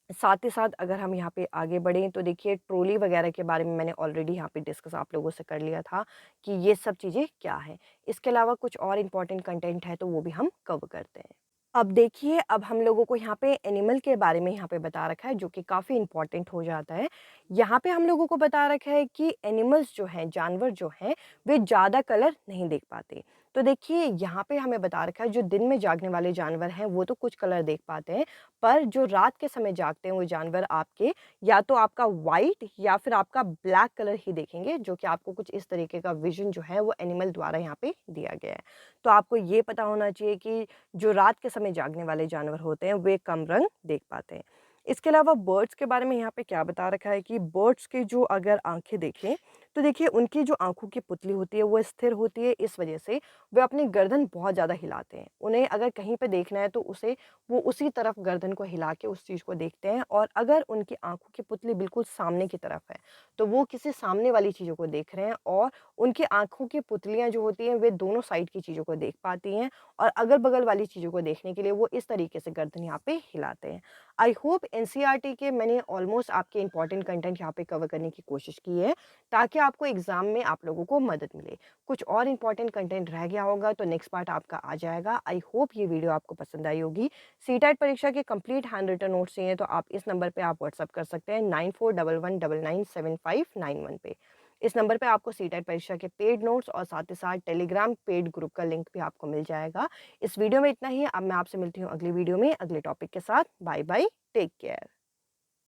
साथ ही साथ अगर हम यहाँ पे आगे बढ़ें तो देखिए ट्रॉली वगैरह के बारे में मैंने ऑलरेडी यहाँ पे डिस्कस आप लोगों से कर लिया था कि ये सब चीज़ें क्या हैं। इसके अलावा कुछ और इम्पोर्टेंट कंटेंट है तो वो भी हम कवर करते हैं। अब देखिए, अब हम लोगों को यहाँ पे एनिमल के बारे में यहाँ पे बता रखा है जो कि काफ़ी इम्पोर्टेंट हो जाता है। यहाँ पे हम लोगों को बता रखा है कि एनिमल्स जो हैं, जानवर जो हैं, वे ज़्यादा कलर नहीं देख पाते। तो देखिए यहाँ पे हमें बता रखा है जो दिन में जागने वाले जानवर हैं वो तो कुछ कलर देख पाते हैं, पर जो रात के समय जागते हैं वो जानवर आपके या तो आपका व्हाइट या फिर आपका ब्लैक कलर ही देखेंगे, जो कि आपको कुछ इस तरीके का विज़न जो है वो एनिमल द्वारा यहाँ पे दिया गया है। तो आपको ये पता होना चाहिए कि जो रात के समय जागने वाले जानवर होते हैं वे कम रंग देख पाते हैं। इसके अलावा बर्ड्स के बारे में यहाँ पे क्या बता रखा है कि बर्ड्स की जो अगर आँखें देखें, तो देखिए उनकी जो आँखों की पुतली होती है वो स्थिर होती है, इस वजह से वे अपनी गर्दन बहुत ज़्यादा हिलाते हैं। उन्हें अगर कहीं पे देखना है तो उसे वो उसी तरफ गर्दन को हिला के उस चीज़ को देखते हैं, और अगर उनकी आँखों की पुतली बिल्कुल सामने की तरफ है, तो वो किसी सामने वाली चीज़ों को देख रहे हैं, और उनकी आँखों की पुतलियाँ जो होती हैं वे दोनों साइड की चीज़ों को देख पाती हैं, और अगल-बगल वाली चीज़ों को देखने के लिए वो इस तरीके से गर्दन यहाँ पे हिलाते हैं। आई होप एनसीईआरटी के मैंने ऑलमोस्ट आपके इम्पोर्टेंट कंटेंट यहाँ पे कवर करने की कोशिश की है, ताकि आपको एग्ज़ाम में आप लोगों को मदद मिले। कुछ और इम्पोर्टेंट कंटेंट रह गया होगा तो नेक्स्ट पार्ट आपका आ जाएगा। आई होप ये वीडियो आपको पसंद आई होगी। सीटेट परीक्षा के कंप्लीट हैंड रिटन नोट्स चाहिए तो आप इस नंबर पे आप व्हाट्सएप कर सकते हैं 9411997591 पे। इस नंबर पे आपको सीटेट परीक्षा के पेड नोट्स और साथ ही साथ टेलीग्राम पेड ग्रुप का लिंक भी आपको मिल जाएगा। इस वीडियो में इतना ही। अब मैं आपसे मिलती हूँ अगली वीडियो में अगले टॉपिक के साथ। Bye bye, take care.